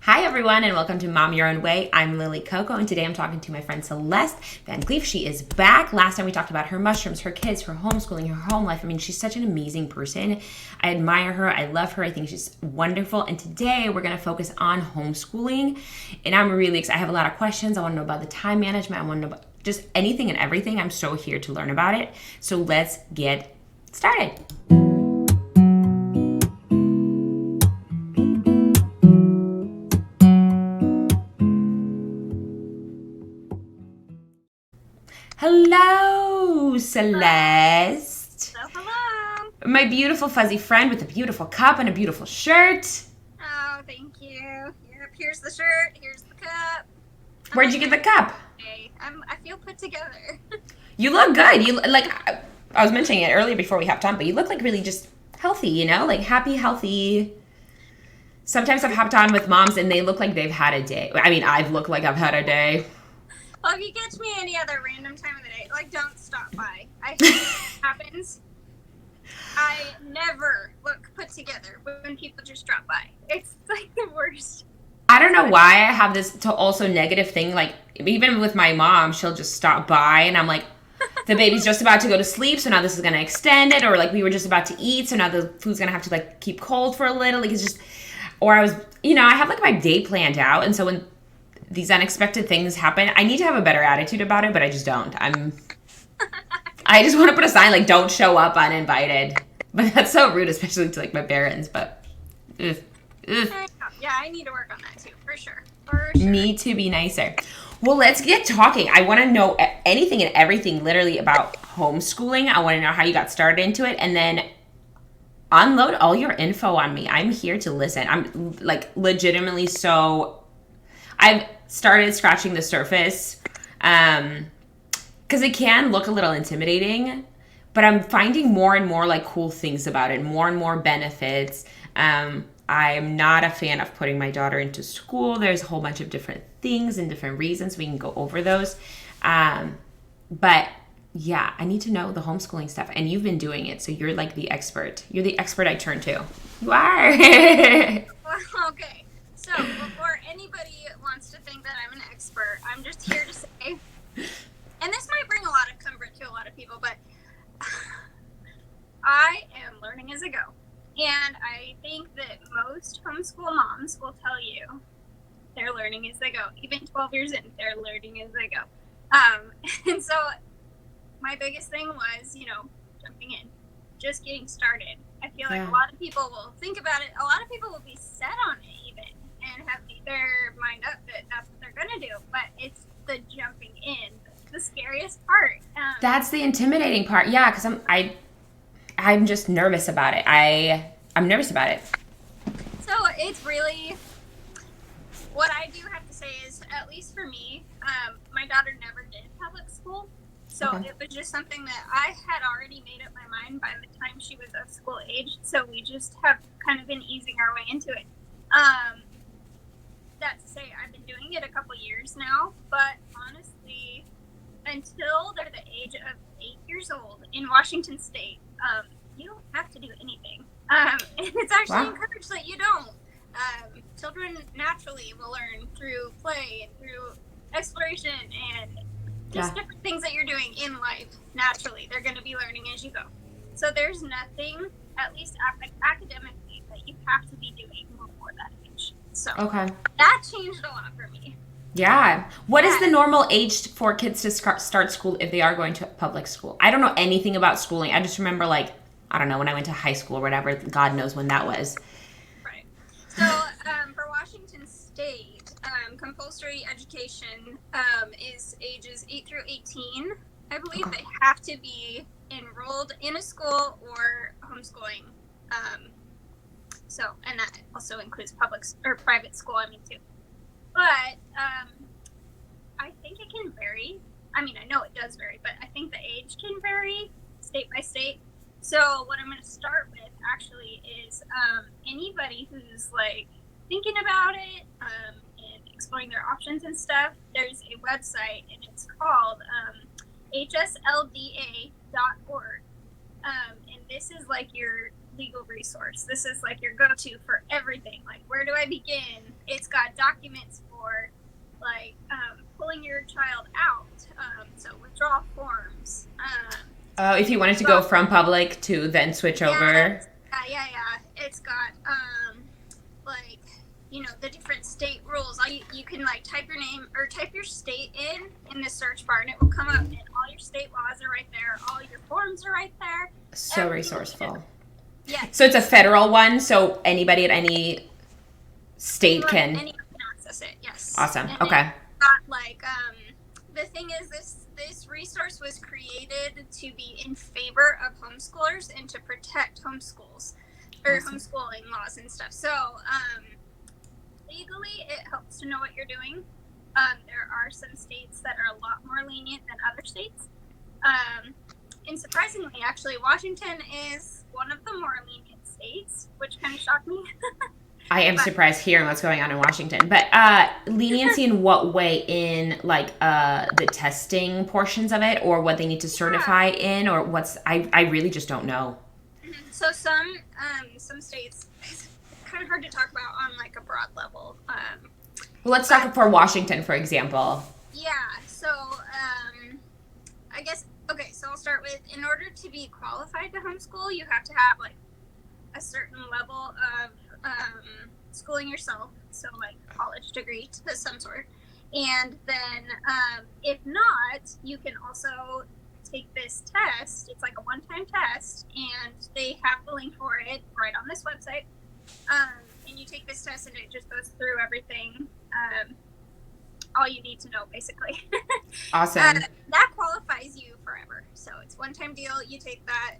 Hi, everyone, and welcome to Mom Your Own Way. I'm Lily Coco, and today I'm talking to my friend Celeste Vancleef. She is back. Last time we talked about her mushrooms, her kids, her homeschooling, her home life. I mean, she's such an amazing person. I admire her. I love her. I think she's wonderful. And today we're going to focus on homeschooling, and I'm really excited. I have a lot of questions. I want to know about the time management. I want to know about just anything and everything. I'm so here to learn about it. So let's get started. Hello, Celeste. Hello. My beautiful fuzzy friend with a beautiful cup and a beautiful shirt. Oh, thank you. Yep, here's the shirt. Here's the cup. Where'd you get the cup? I feel put together. You look good. You like. I was mentioning it earlier before we hopped on, but you look like really just healthy. You know, like happy, healthy. Sometimes I've hopped on with moms and they look like they've had a day. I mean, I've looked like I've had a day. Well, if you catch me any other random time of the day, like, don't stop by. I hate when it happens. I never look put together when people just drop by. It's like the worst. I don't know why I have this also negative thing. Like, even with my mom, she'll just stop by and I'm like, the baby's just about to go to sleep, so now this is going to extend it. Or like, we were just about to eat, so now the food's going to have to like keep cold for a little. Like, it's just, or I was, I have like my day planned out. And so when these unexpected things happen, I need to have a better attitude about it, but I just don't. I just want to put a sign like, don't show up uninvited. But that's so rude, especially to like my parents, but ugh. Yeah, I need to work on that too, for sure. For sure. Need to be nicer. Well, let's get talking. I want to know anything and everything literally about homeschooling. I want to know how you got started into it, and then unload all your info on me. I'm here to listen. I'm like legitimately I've started scratching the surface because it can look a little intimidating, but I'm finding more and more like cool things about it, more and more benefits. I'm not a fan of putting my daughter into school. There's a whole bunch of different things and different reasons. We can go over those. But yeah, I need to know the homeschooling stuff. And you've been doing it, so you're like the expert. You're the expert I turn to. You are. Well, okay. So before anybody wants to think that I'm an expert, I'm just here to say, and this might bring a lot of comfort to a lot of people, but I am learning as I go. And I think that most homeschool moms will tell you they're learning as they go. Even 12 years in, they're learning as they go. And so my biggest thing was, jumping in, just getting started. I feel like a lot of people will think about it. A lot of people will be set on it even and have their mind up that that's what they're going to do. But it's the jumping in, the scariest part. That's the intimidating part. Yeah, because I'm just nervous about it. I'm nervous about it. So it's really, what I do have to say is, at least for me, my daughter never did public school. So It was just something that I had already made up my mind by the time she was of school age. So we just have kind of been easing our way into it. That to say, I've been doing it a couple years now, but honestly, until they're the age of 8 years old in Washington State, you don't have to do anything. And it's actually encouraged that you don't. Children naturally will learn through play and through exploration and just different things that you're doing in life. Naturally, they're going to be learning as you go. So there's nothing, at least academically, that you have to be doing before that age. So that changed a lot for me. Yeah. What is the normal age for kids to start school if they are going to public school? I don't know anything about schooling. I just remember, like, I don't know, when I went to high school or whatever, God knows when that was. Right. So for Washington State, compulsory education is ages 8 through 18. I believe they have to be enrolled in a school or homeschooling. And that also includes public or private school, too. But I think it can vary. I mean, I know it does vary, but I think the age can vary state by state. So what I'm going to start with actually is anybody who's like thinking about it and exploring their options and stuff. There's a website and it's called hslda.org. And this is like your legal resource. This is like your go-to for everything. Like, where do I begin? It's got documents for like pulling your child out, so withdrawal forms. If you wanted to go from public to then switch over. Yeah. It's got like, you know, the different state rules. You can like type your name or type your state in the search bar, and it will come up, and all your state laws are right there. All your forms are right there. So resourceful. Yeah. So it's a federal one, so anybody at any state can. Anyone can access it. Yes. Awesome. And okay. Like the thing is, this resource was created to be in favor of homeschoolers and to protect homeschools or homeschooling laws and stuff. So legally, it helps to know what you're doing. There are some states that are a lot more lenient than other states. And surprisingly, actually, Washington is one of the more lenient states, which kind of shocked me. I am surprised hearing what's going on in Washington. But leniency in what way? In like the testing portions of it, or what they need to certify in, or what's I really just don't know. So some states, it's kind of hard to talk about on like a broad level. Well, let's talk for Washington, for example. Yeah. So I guess okay. So I'll start with, in order to be qualified to homeschool, you have to have like a certain level of schooling yourself, so like college degree to some sort, and then if not, you can also take this test. It's like a one-time test, and they have the link for it right on this website, and you take this test and it just goes through everything, all you need to know basically. Awesome. That qualifies you forever, so it's one-time deal. You take that.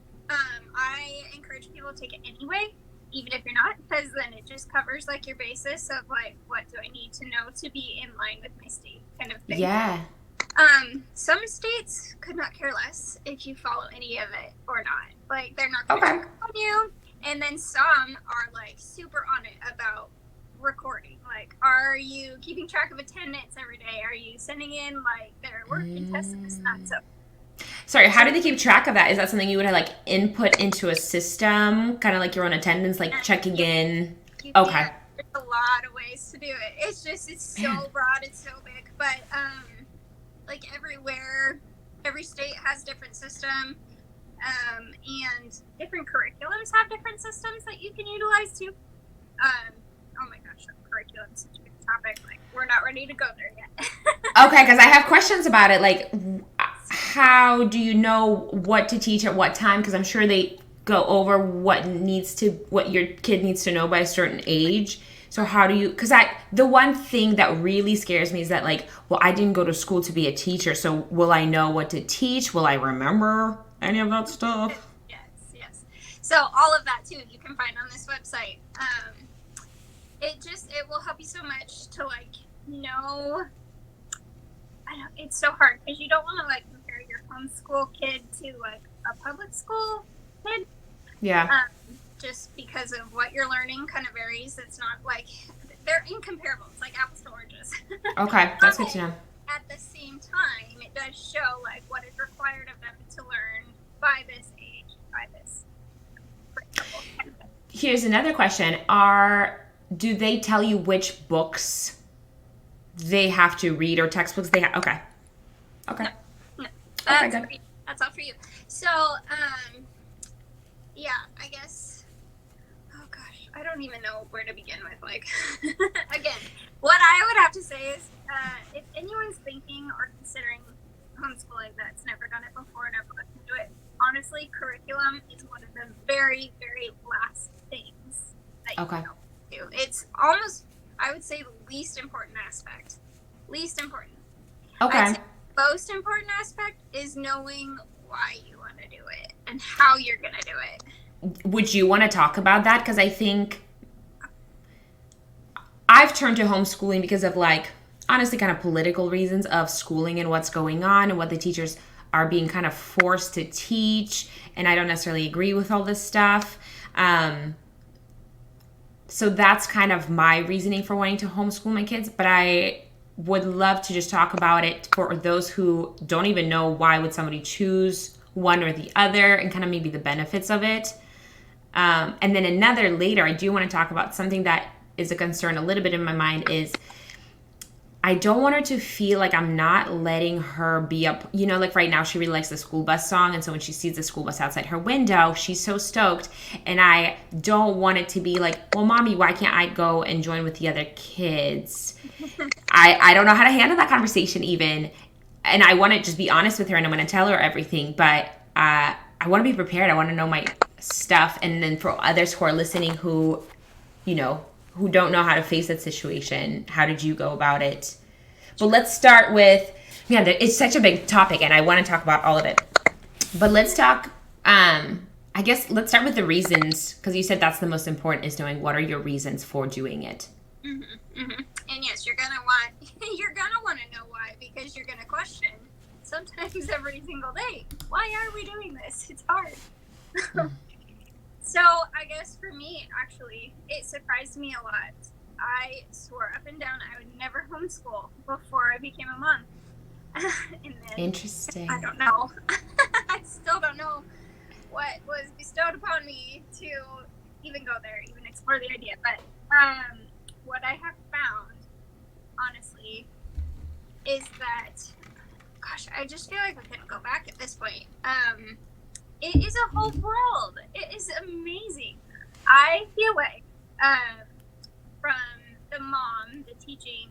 I encourage people to take it anyway, even if you're not, because then it just covers like your basis of like, what do I need to know to be in line with my state kind of thing. Yeah. Some states could not care less if you follow any of it or not. Like, they're not going to check on you. And then some are like super on it about recording. Like, are you keeping track of attendance every day? Are you sending in like their work and tests and this and that? So sorry, how do they keep track of that? Is that something you would like input into a system, kind of like your own attendance, like checking in? Okay. There's a lot of ways to do it. It's so broad, it's so big. But like everywhere, every state has different system, and different curriculums have different systems that you can utilize too. Oh my gosh, curriculum is such a big topic. Like, we're not ready to go there yet. Okay, because I have questions about it. Like, how do you know what to teach at what time? Because I'm sure they go over what your kid needs to know by a certain age. So how do you, because the one thing that really scares me is that like, well, I didn't go to school to be a teacher, so will I know what to teach? Will I remember any of that stuff? Yes. So all of that too, you can find on this website. It will help you so much to like know. I know it's so hard because you don't want to like compare your homeschool kid to like a public school kid. Yeah. Just because of what you're learning kind of varies. It's not like they're incomparable. It's like apples to oranges. Okay, that's good to know. At the same time, it does show like what is required of them to learn by this age, by this. Here's another question: do they tell you which books they have to read or textbooks they have? Okay. No. Okay, That's all for you. So, yeah, I guess. Oh gosh, I don't even know where to begin with. Like, again, what I would have to say is, if anyone's thinking or considering homeschooling that's never done it before, never looked into it, honestly, curriculum is one of the very, very last things that you can do. It's almost, I would say, the least important aspect. Least important. Okay. I'd say the most important aspect is knowing why you want to do it and how you're going to do it. Would you want to talk about that? Because I think I've turned to homeschooling because of like, honestly, kind of political reasons of schooling and what's going on and what the teachers are being kind of forced to teach. And I don't necessarily agree with all this stuff. So that's kind of my reasoning for wanting to homeschool my kids. But I would love to just talk about it for those who don't even know why would somebody choose one or the other and kind of maybe the benefits of it. And then another later, I do want to talk about something that is a concern a little bit in my mind is I don't want her to feel like I'm not letting her be up. You know, like right now, she really likes the school bus song. And so when she sees the school bus outside her window, she's so stoked. And I don't want it to be like, well, mommy, why can't I go and join with the other kids? I don't know how to handle that conversation even. And I want to just be honest with her and I'm going to tell her everything. But I want to be prepared. I want to know my stuff. And then for others who are listening who, you know, who don't know how to face that situation, how did you go about it? But let's start with, it's such a big topic and I want to talk about all of it. But let's talk, I guess let's start with the reasons, because you said that's the most important, is knowing what are your reasons for doing it. Mm-hmm, mm-hmm. And yes, you're gonna want to know why, because you're gonna question sometimes every single day, why are we doing this? It's hard. So I guess for me, actually, it surprised me a lot. I swore up and down I would never homeschool before I became a mom. And then, interesting. I don't know. I still don't know what was bestowed upon me to even go there, even explore the idea. But what I have found, honestly, is that, gosh, I just feel like I couldn't go back at this point. It is a whole world. It is amazing. I feel like from the mom, the teaching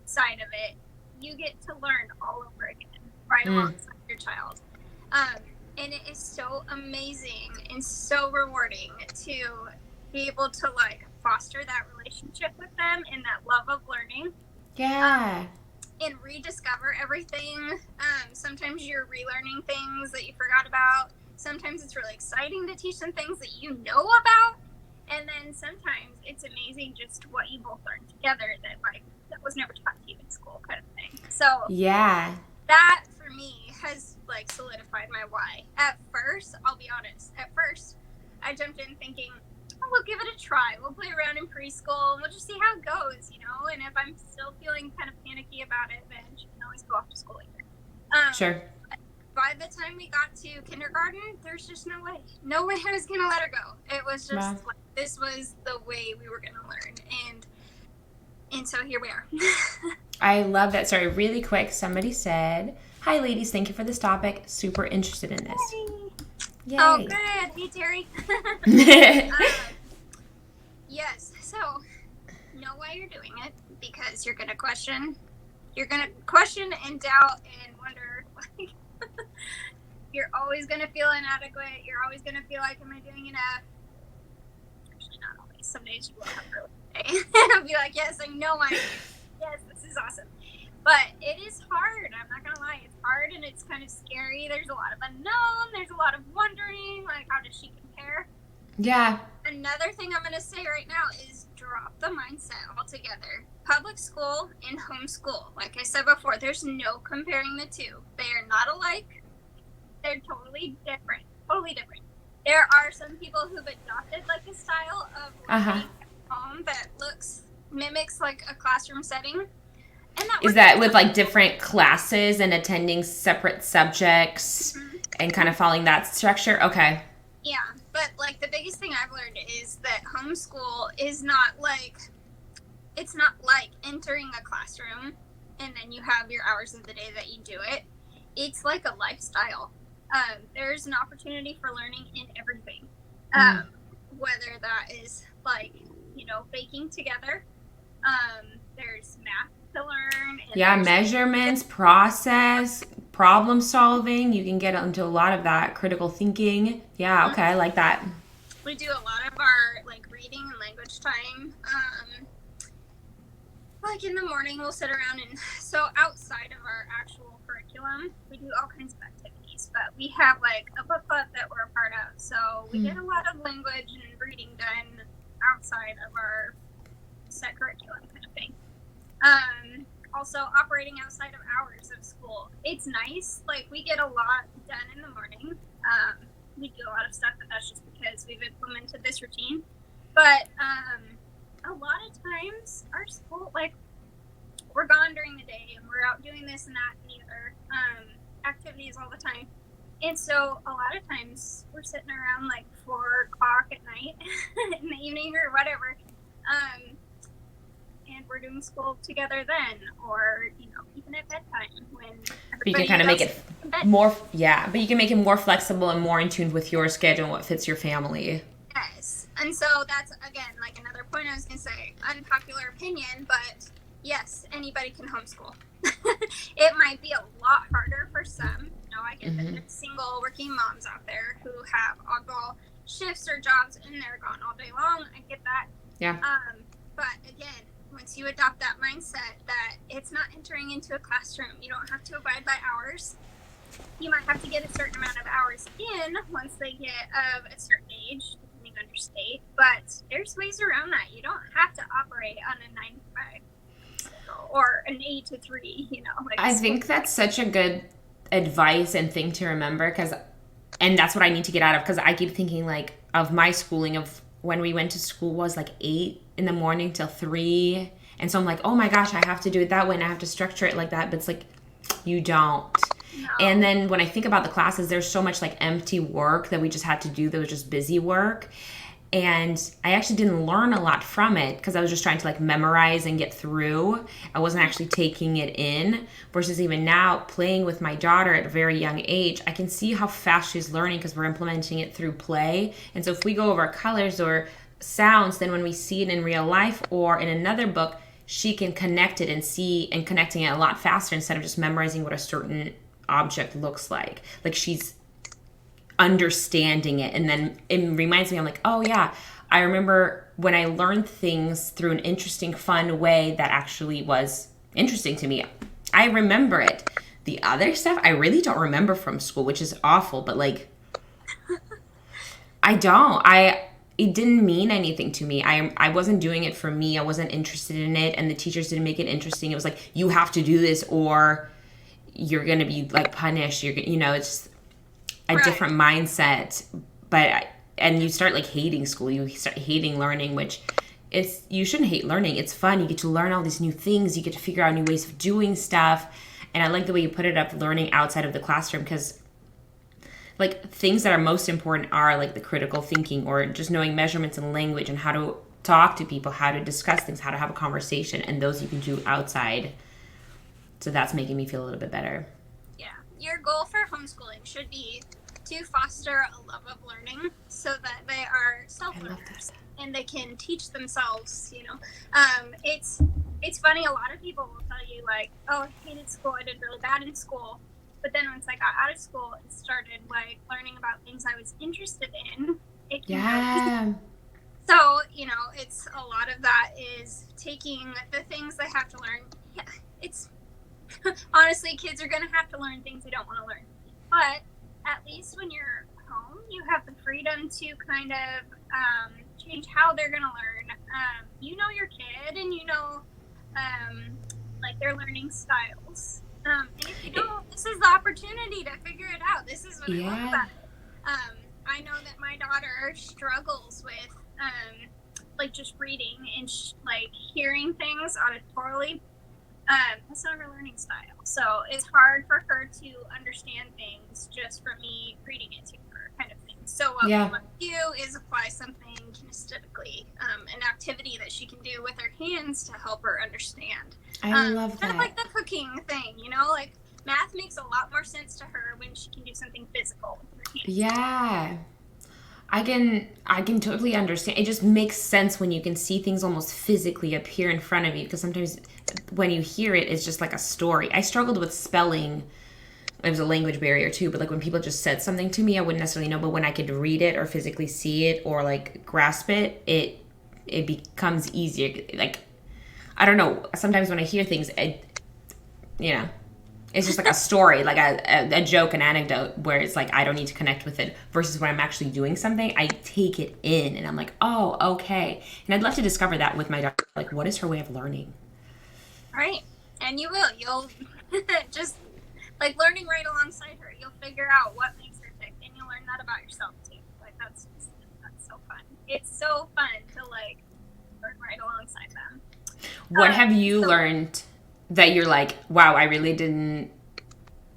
side of it, you get to learn all over again right alongside your child. And it is so amazing and so rewarding to be able to like foster that relationship with them and that love of learning. Yeah. And rediscover everything. Sometimes you're relearning things that you forgot about. Sometimes it's really exciting to teach them things that you know about. And then sometimes it's amazing just what you both learned together that was never taught to you in school kind of thing. So yeah, that for me has like solidified my why. At first, I'll be honest, I jumped in thinking, oh, we'll give it a try. We'll play around in preschool and we'll just see how it goes, you know? And if I'm still feeling kind of panicky about it, then she can always go off to school later. Sure. By the time we got to kindergarten, there's just no way I was going to let her go. It was just like, this was the way we were going to learn. And so here we are. I love that. Sorry, really quick. Somebody said, hi, ladies. Thank you for this topic. Super interested in this. Yay. Oh, good. Hey, Terry. Yes. So know why you're doing it, because you're going to question. You're going to question and doubt and wonder, like, you're always going to feel inadequate. You're always going to feel like, am I doing enough? Actually, not always. Some days you will have a really day. I'll be like, yes, I know yes, this is awesome. But it is hard. I'm not going to lie. It's hard and it's kind of scary. There's a lot of unknown. There's a lot of wondering, like, how does she compare? Yeah. Another thing I'm going to say right now is drop the mindset altogether. Public school and homeschool. Like I said before, there's no comparing the two. They are not alike. They're totally different. Totally different. There are some people who've adopted like a style of learning at home that mimics like a classroom setting. And is that with like different classes and attending separate subjects and kind of following that structure? Okay. Yeah, but like the biggest thing I've learned is that homeschool is not like, it's not like entering a classroom and then you have your hours of the day that you do it. It's like a lifestyle. There's an opportunity for learning in everything. Whether that is like, you know, baking together. There's math to learn. And measurements, process, problem solving. You can get into a lot of that, critical thinking. Yeah, okay, I like that. We do a lot of our like reading and language time. Like in the morning, we'll sit around and so outside of our actual curriculum, we do all kinds of activities. But we have like a book club that we're a part of, so we get a lot of language and reading done outside of our set curriculum kind of thing. Also operating outside of hours of school. It's nice. Like we get a lot done in the morning. We do a lot of stuff, but that's just because we've implemented this routine. But a lot of times our school, like we're gone during the day and we're out doing this and that and the other activities all the time. And so a lot of times we're sitting around like 4 o'clock at night in the evening or whatever. and we're doing school together then, or even at bedtime when But you can kind of make it more, but you can make it more flexible and more in tune with your schedule and what fits your family. Yes, and so that's again like another point I was gonna say, unpopular opinion, but yes, anybody can homeschool. It might be a lot harder for some. I get that there's single working moms out there who have oddball shifts or jobs and they're gone all day long. I get that. Yeah. But again, once you adopt that mindset that it's not entering into a classroom, you don't have to abide by hours. You might have to get a certain amount of hours in once they get of a certain age, depending on your state. But there's ways around that. You don't have to operate on a 9 to 5 or an 8 to 3. I think that's such a good advice and thing to remember, and that's what I need to get out of, because I keep thinking like of my schooling of when we went to school was like 8 in the morning till 3, and so I'm like, oh my gosh, I have to do it that way and I have to structure it like that, but it's like you don't. No. And then when I think about the classes, there's so much like empty work that we just had to do that was just busy work. And I actually didn't learn a lot from it because I was just trying to like memorize and get through. I wasn't actually taking it in. Versus even now, playing with my daughter at a very young age, I can see how fast she's learning because we're implementing it through play. And so if we go over colors or sounds, then when we see it in real life or in another book, she can connect it and see and connecting it a lot faster instead of just memorizing what a certain object looks like. Like she's understanding it, and then it reminds me, I'm like, oh yeah, I remember when I learned things through an interesting, fun way that actually was interesting to me. I remember it. The other stuff I really don't remember from school, which is awful, but like it didn't mean anything to me. I wasn't doing it for me. I wasn't interested in it, and the teachers didn't make it interesting. It was like, you have to do this or you're gonna be like punished. It's just a different mindset, and you start like hating school. You start hating learning, which you shouldn't hate learning. It's fun. You get to learn all these new things. You get to figure out new ways of doing stuff. And I like the way you put it up, learning outside of the classroom, because like things that are most important are like the critical thinking or just knowing measurements and language and how to talk to people, how to discuss things, how to have a conversation, and those you can do outside. So that's making me feel a little bit better. Yeah. Your goal for homeschooling should be to foster a love of learning so that they are self-learners and they can teach themselves, It's funny, a lot of people will tell you like, oh, I hated school, I did really bad in school. But then once I got out of school and started like learning about things I was interested in, it can So, it's a lot of that is taking the things they have to learn. Yeah, it's honestly, kids are going to have to learn things they don't want to learn. But at least when you're home, you have the freedom to kind of change how they're going to learn. Your kid and like their learning styles. And if you don't, this is the opportunity to figure it out. This is what I love about it. I know that my daughter struggles with like just reading and like hearing things auditorily. That's not her learning style. So it's hard for her to understand things just from me reading it to her, kind of thing. So what we want to do is apply something kinesthetically, an activity that she can do with her hands to help her understand. I love that. Kind of like the cooking thing, like math makes a lot more sense to her when she can do something physical with her hands. Yeah. I can totally understand. It just makes sense when you can see things almost physically appear in front of you, because sometimes when you hear it, it's just like a story. I struggled with spelling. It was a language barrier too, but like when people just said something to me, I wouldn't necessarily know, but when I could read it or physically see it or like grasp it, it becomes easier. Like, I don't know, sometimes when I hear things, it's just like a story, like a joke, an anecdote, where it's like I don't need to connect with it, versus when I'm actually doing something, I take it in and I'm like, oh, okay. And I'd love to discover that with my daughter. Like, what is her way of learning? Right. And you will. You'll just, like, learning right alongside her. You'll figure out what makes her tick, and you'll learn that about yourself, too. Like, that's so fun. It's so fun to, like, learn right alongside them. What have you learned that you're like, wow, I really didn't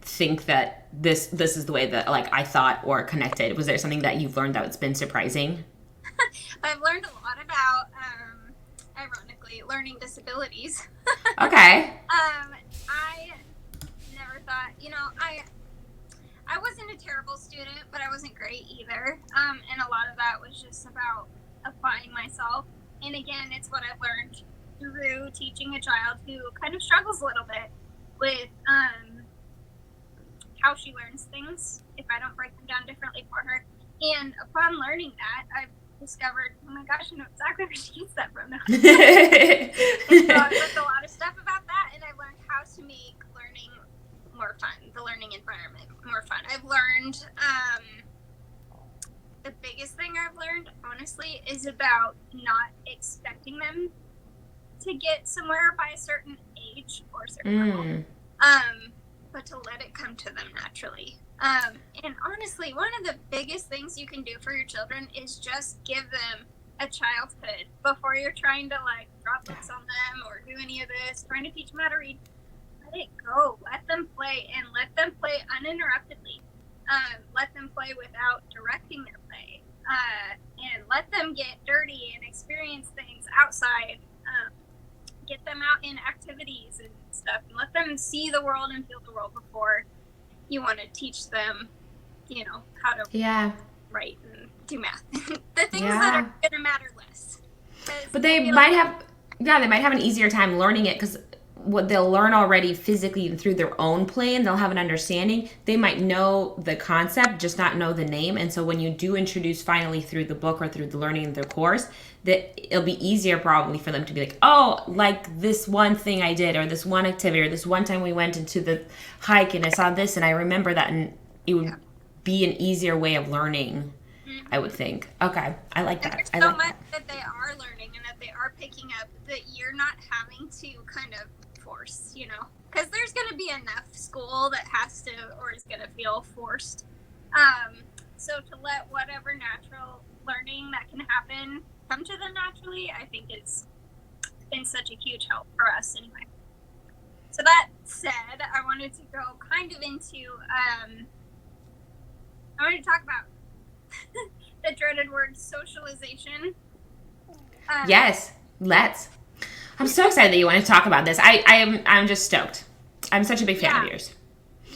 think that this is the way that like I thought or connected? Was there something that you've learned that's been surprising? I've learned a lot about, ironically, actually learning disabilities. Okay. I never thought, I wasn't a terrible student, but I wasn't great either. And a lot of that was just about applying myself. And again, it's what I've learned through teaching a child who kind of struggles a little bit with how she learns things if I don't break them down differently for her. And upon learning that, I've discovered, oh my gosh, I know exactly where she gets that from now. And so I've learned a lot of stuff about that, and I've learned how to make learning more fun, the learning environment more fun. I've learned, the biggest thing I've learned, honestly, is about not expecting them to get somewhere by a certain age or a certain level, but to let it come to them naturally. And honestly, one of the biggest things you can do for your children is just give them a childhood before you're trying to like drop books on them or do any of this, trying to teach them how to read. Let it go. Let them play, and let them play uninterruptedly. Let them play without directing their play. And let them get dirty and experience things outside. Get them out in activities and stuff, and let them see the world and feel the world before you want to teach them, how to write and do math. The things that are going to matter less. But they might have an easier time learning it because what they'll learn already physically through their own play, and they'll have an understanding. They might know the concept, just not know the name. And so when you do introduce finally through the book or through the learning in their course, that it'll be easier probably for them to be like, oh, like this one thing I did, or this one activity, or this one time we went into the hike and I saw this and I remember that, and it would be an easier way of learning, I would think. Okay, I like that. There's so much that they are learning and that they are picking up that you're not having to kind of force, because there's going to be enough school that has to or is going to feel forced. So to let whatever natural learning that can happen come to them naturally, I think it's been such a huge help for us anyway. So that said, I wanted to go kind of into, I wanted to talk about the dreaded word socialization. Yes, let's. I'm so excited that you want to talk about this. I'm just stoked. I'm such a big fan of yours.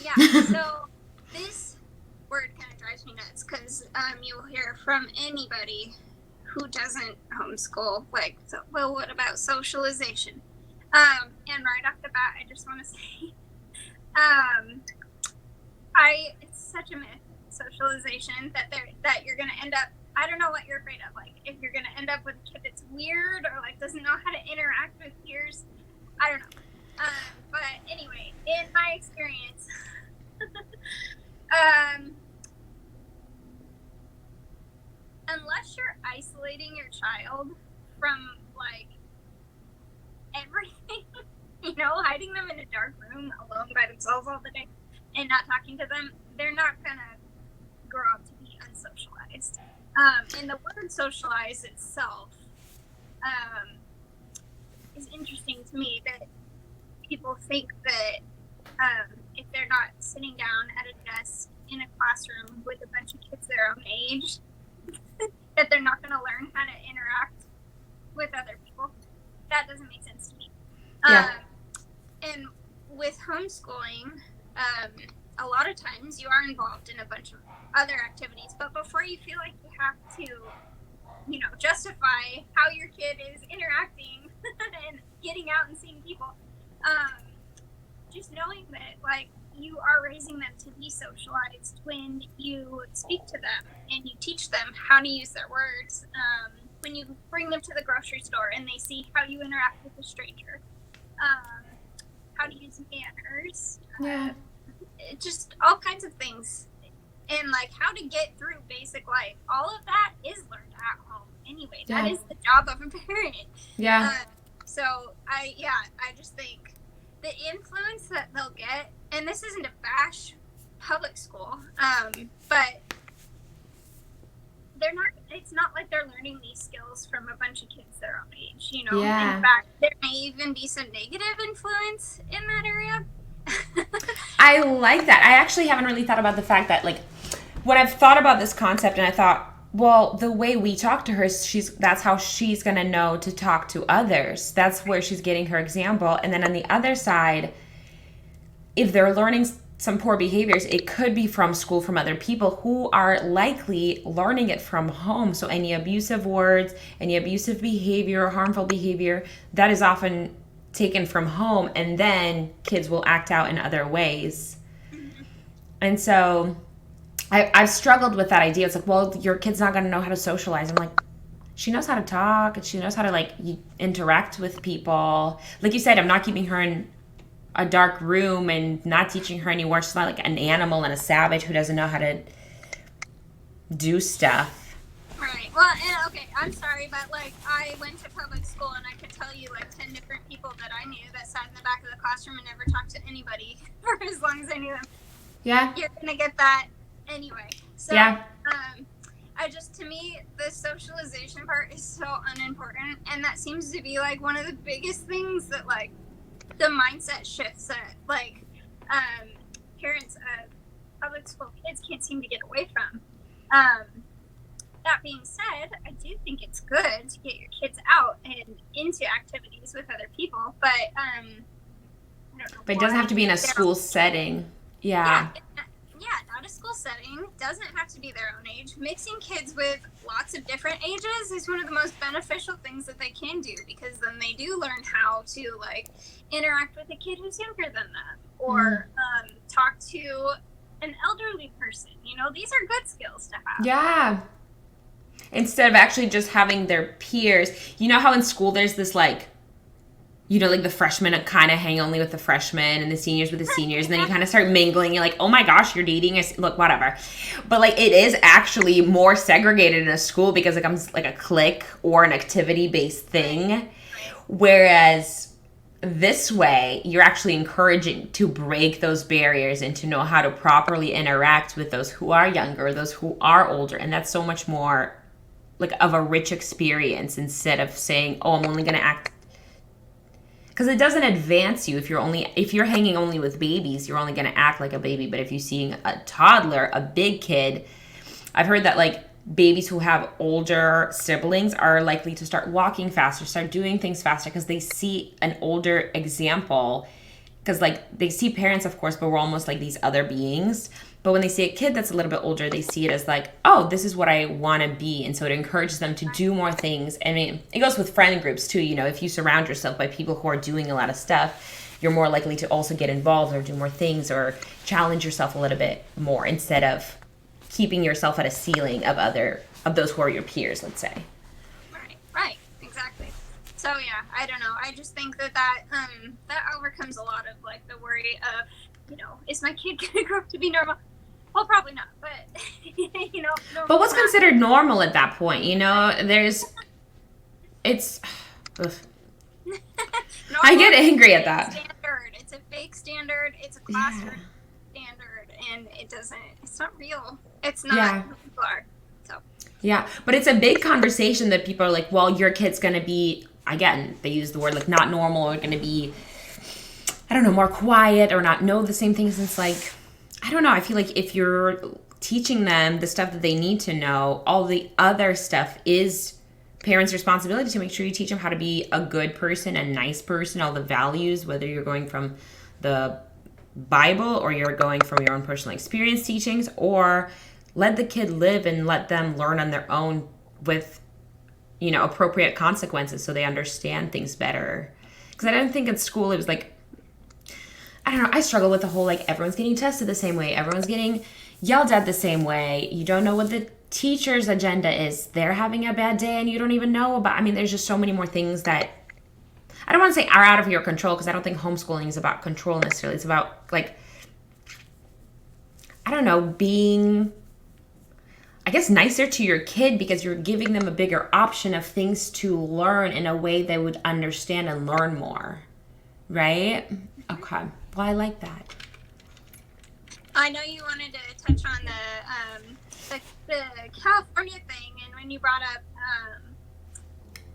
Yeah, so this word kind of drives me nuts because you'll hear from anybody who doesn't homeschool, like, so, well, what about socialization? And right off the bat, I just want to say, it's such a myth, socialization, that you're going to end up, I don't know what you're afraid of, like, if you're going to end up with a kid that's weird or, like, doesn't know how to interact with peers, I don't know. But anyway, in my experience, unless you're isolating your child from, like, everything, hiding them in a dark room alone by themselves all the day and not talking to them, they're not going to grow up to be unsocialized. And the word socialize itself is interesting to me, that people think that if they're not sitting down at a desk in a classroom with a bunch of kids their own age, that they're not going to learn how to interact with other people. That doesn't make sense to me. And with homeschooling, a lot of times you are involved in a bunch of other activities, but before you feel like you have to, justify how your kid is interacting and getting out and seeing people, just knowing that, like, you are raising them to be socialized when you speak to them and you teach them how to use their words, when you bring them to the grocery store and they see how you interact with a stranger, how to use manners, just all kinds of things, and like how to get through basic life. All of that is learned at home anyway. That is the job of a parent. So I just think the influence that they'll get, and this isn't to bash public school, but it's not like they're learning these skills from a bunch of kids their own age, In fact, there may even be some negative influence in that area. I like that. I actually haven't really thought about the fact that, like, when I've thought about this concept, and I thought, Well, the way we talk to her, that's how she's going to know to talk to others. That's where she's getting her example. And then on the other side, if they're learning some poor behaviors, it could be from school, from other people who are likely learning it from home. So any abusive words, any abusive behavior, harmful behavior, that is often taken from home, and then kids will act out in other ways. And so I've struggled with that idea. It's like, well, your kid's not going to know how to socialize. I'm like, she knows how to talk, and she knows how to, like, interact with people. Like you said, I'm not keeping her in a dark room and not teaching her any words. She's not like an animal and a savage who doesn't know how to do stuff. Right. Well, and, okay, I'm sorry, but, like, I went to public school, and I could tell you, like, 10 different people that I knew that sat in the back of the classroom and never talked to anybody for as long as I knew them. Yeah. You're going to get that anyway. So, yeah. To me, the socialization part is so unimportant, and that seems to be, like, one of the biggest things that, like, the mindset shifts that, like, parents of public school kids can't seem to get away from. That being said, I do think it's good to get your kids out and into activities with other people, but I don't know. But it doesn't have to be in a school setting. Yeah. Yeah, not a school setting. Doesn't have to be their own age. Mixing kids with lots of different ages is one of the most beneficial things that they can do, because then they do learn how to, like, interact with a kid who's younger than them, or talk to an elderly person. You know, these are good skills to have. Yeah. Instead of actually just having their peers. You know how in school there's this, like, you know, like the freshmen kind of hang only with the freshmen and the seniors with the seniors. And then you kind of start mingling. You're like, oh my gosh, you're dating. Look, whatever. But, like, it is actually more segregated in a school because it becomes like a clique or an activity-based thing. Whereas this way, you're actually encouraging to break those barriers and to know how to properly interact with those who are younger, those who are older. And that's so much more, like, of a rich experience, instead of saying, oh, I'm only going to act. Because it doesn't advance you if you're hanging only with babies, you're only going to act like a baby. But if you're seeing a toddler, a big kid, I've heard that, like, babies who have older siblings are likely to start walking faster, start doing things faster, because they see an older example. Because, like, they see parents, of course, but we're almost like these other beings. But when they see a kid that's a little bit older, they see it as like, oh, this is what I want to be. And so it encourages them to do more things. I mean, it goes with friend groups too. You know, if you surround yourself by people who are doing a lot of stuff, you're more likely to also get involved or do more things or challenge yourself a little bit more, instead of keeping yourself at a ceiling of those who are your peers, let's say. Right, exactly. So yeah, I don't know. I just think that overcomes a lot of, like, the worry of, you know, is my kid gonna grow up to be normal? Well, probably not, but you know. But what's considered normal at that point? You know, it's. I get angry at that. Standard. It's a fake standard. It's a classroom standard, and it's not real. It's not who people are. So. Yeah, but it's a big conversation that people are like, well, your kid's gonna be, again, they use the word, like, not normal, or gonna be, I don't know, more quiet, or not know the same things. It's like, I don't know. I feel like if you're teaching them the stuff that they need to know, all the other stuff is parents' responsibility to make sure you teach them how to be a good person, a nice person, all the values, whether you're going from the Bible or you're going from your own personal experience teachings, or let the kid live and let them learn on their own with, you know, appropriate consequences so they understand things better. Because I don't think in school it was like, I don't know, I struggle with the whole, like, everyone's getting tested the same way, everyone's getting yelled at the same way, you don't know what the teacher's agenda is, they're having a bad day and you don't even know about. I mean, there's just so many more things that I don't want to say are out of your control, because I don't think homeschooling is about control necessarily. It's about, like, I don't know, being, I guess, nicer to your kid, because you're giving them a bigger option of things to learn in a way they would understand and learn more. Right? Okay. Well, I like that. I know you wanted to touch on the California thing, and when you brought up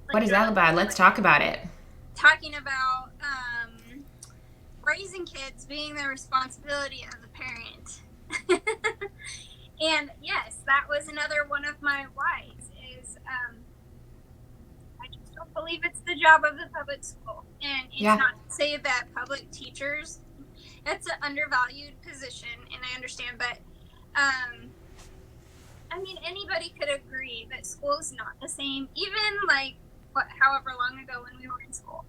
like, what is that about? Let's talk about it. Talking about raising kids being the responsibility of the parent. And yes, that was another one of my whys is I just don't believe it's the job of the public school. And it's not to say that public teachers, that's an undervalued position, and I understand, but I mean, anybody could agree that school is not the same, even like however long ago when we were in school.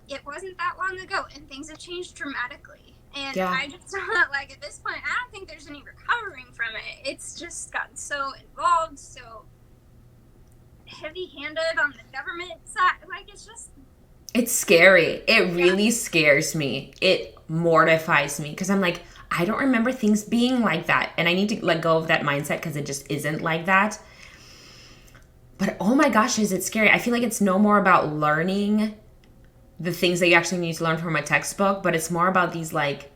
It wasn't that long ago, and things have changed dramatically. And I just don't, like, at this point, I don't think there's any recovering from it. It's just gotten so involved, so heavy-handed on the government side. Like, it's just... It's scary. It really scares me. It mortifies me, because I'm like, I don't remember things being like that. And I need to let go of that mindset, because it just isn't like that. But oh my gosh, is it scary. I feel like it's no more about learning the things that you actually need to learn from a textbook, but it's more about these, like,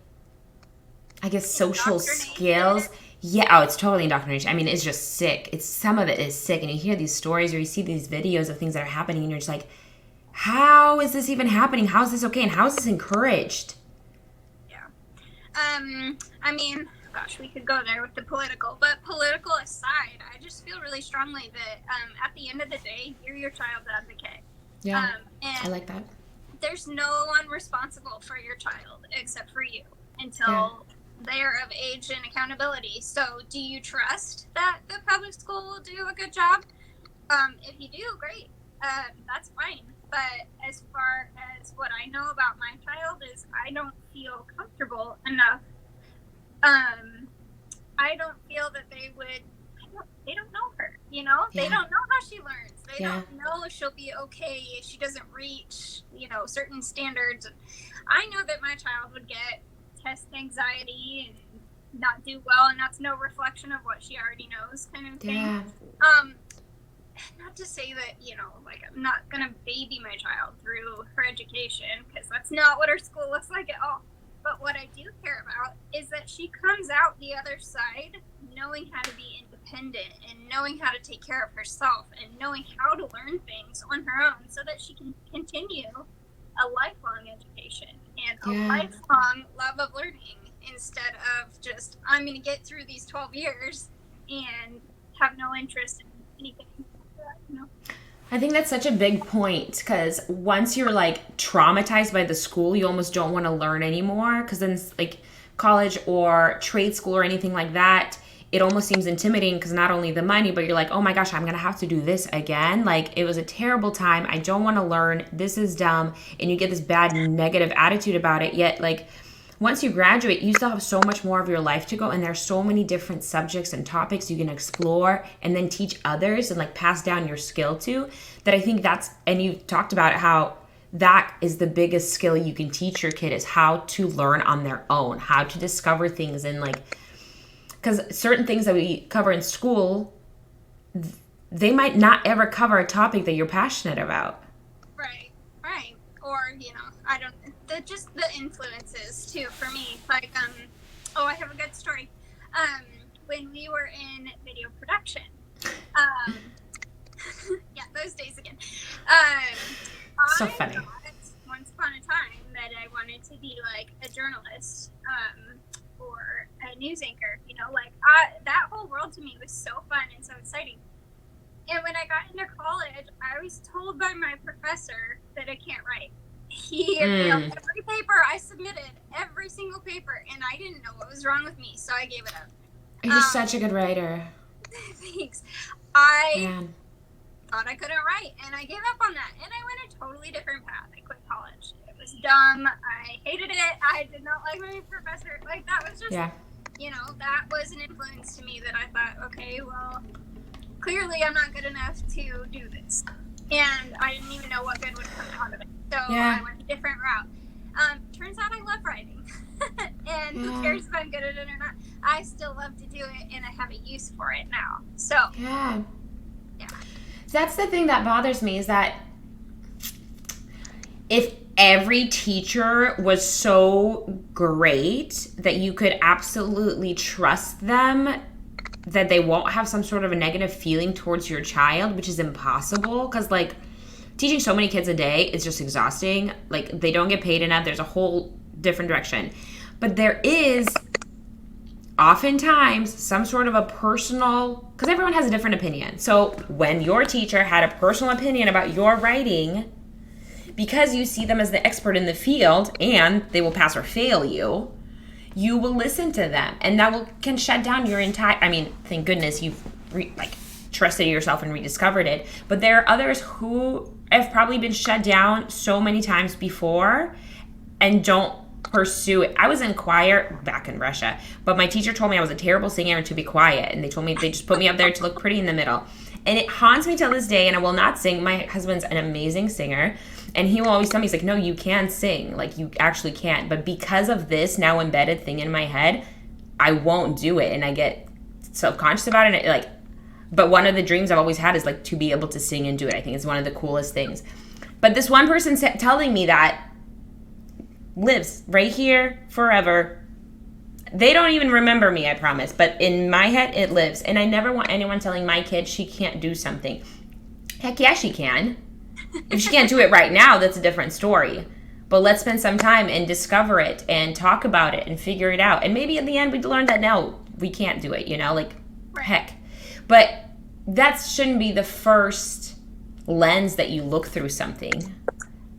I guess, social skills. Yeah, oh, it's totally indoctrination. I mean, it's just sick. Some of it is sick, and you hear these stories or you see these videos of things that are happening, and you're just like, how is this even happening? How is this okay? And how is this encouraged? Yeah. I mean, gosh, we could go there with the political, but political aside, I just feel really strongly that at the end of the day, you're your child's advocate. Yeah, and I like that. There's no one responsible for your child except for you until they're of age and accountability. So do you trust that the public school will do a good job? If you do, great. That's fine. But as far as what I know about my child is I don't feel comfortable enough. I don't feel that they don't know her, you know? They don't know how she learns. They don't know if she'll be okay if she doesn't reach, you know, certain standards. I know that my child would get test anxiety and not do well, and that's no reflection of what she already knows, kind of thing. Not to say that, you know, like, I'm not gonna baby my child through her education, because that's not what her school looks like at all. But what I do care about is that she comes out the other side knowing how to be independent and knowing how to take care of herself and knowing how to learn things on her own so that she can continue a lifelong education and a lifelong love of learning, instead of just, I'm going to get through these 12 years and have no interest in anything. You know? I think that's such a big point, because once you're, like, traumatized by the school, you almost don't want to learn anymore, because then, like, college or trade school or anything like that, it almost seems intimidating, because not only the money, but you're like, oh my gosh, I'm going to have to do this again. Like, it was a terrible time. I don't want to learn. This is dumb. And you get this bad negative attitude about it. Yet, like, once you graduate, you still have so much more of your life to go, and there's so many different subjects and topics you can explore and then teach others and, like, pass down your skill to, that I think and you've talked about how that is the biggest skill you can teach your kid, is how to learn on their own, how to discover things. And, like, because certain things that we cover in school, they might not ever cover a topic that you're passionate about. Right. Or, you know, I don't, just the influences too for me. Like, I have a good story. When we were in video production, those days again. So funny. Once upon a time that I wanted to be like a journalist, or a news anchor. You know, like, that whole world to me was so fun and so exciting. And when I got into college, I was told by my professor that I can't write. He failed every paper I submitted, every single paper, and I didn't know what was wrong with me, so I gave it up. You're such a good writer. Thanks. I thought I couldn't write, and I gave up on that, and I went a totally different path. I quit college. It was dumb. I hated it. I did not like my professor. Like, that was just, you know, that was an influence to me that I thought, okay, well, clearly I'm not good enough to do this. And I didn't even know what good would come out of it. So I went a different route. Turns out I love writing. And who cares if I'm good at it or not? I still love to do it, and I have a use for it now. So, that's the thing that bothers me, is that if every teacher was so great that you could absolutely trust them, that they won't have some sort of a negative feeling towards your child, which is impossible, because, like, teaching so many kids a day is just exhausting. Like, they don't get paid enough. There's a whole different direction. But there is oftentimes some sort of a personal, because everyone has a different opinion. So when your teacher had a personal opinion about your writing, because you see them as the expert in the field and they will pass or fail you, you will listen to them, and that can shut down your entire, I mean, thank goodness you've trusted yourself and rediscovered it, but there are others who have probably been shut down so many times before and don't pursue it. I was in choir back in Russia, but my teacher told me I was a terrible singer and to be quiet, and they told me they just put me up there to look pretty in the middle, and it haunts me till this day, and I will not sing. My husband's an amazing singer, and he will always tell me, he's like, no, you can sing, like you actually can, but because of this now embedded thing in my head, I won't do it, and I get self-conscious about it, but one of the dreams I've always had is like to be able to sing and do it. I think it's one of the coolest things. But this one person telling me that lives right here forever. They don't even remember me, I promise. But in my head, it lives. And I never want anyone telling my kid she can't do something. Heck yeah, she can. If she can't do it right now, that's a different story. But let's spend some time and discover it and talk about it and figure it out. And maybe at the end we learn that no, we can't do it, heck. But that shouldn't be the first lens that you look through something.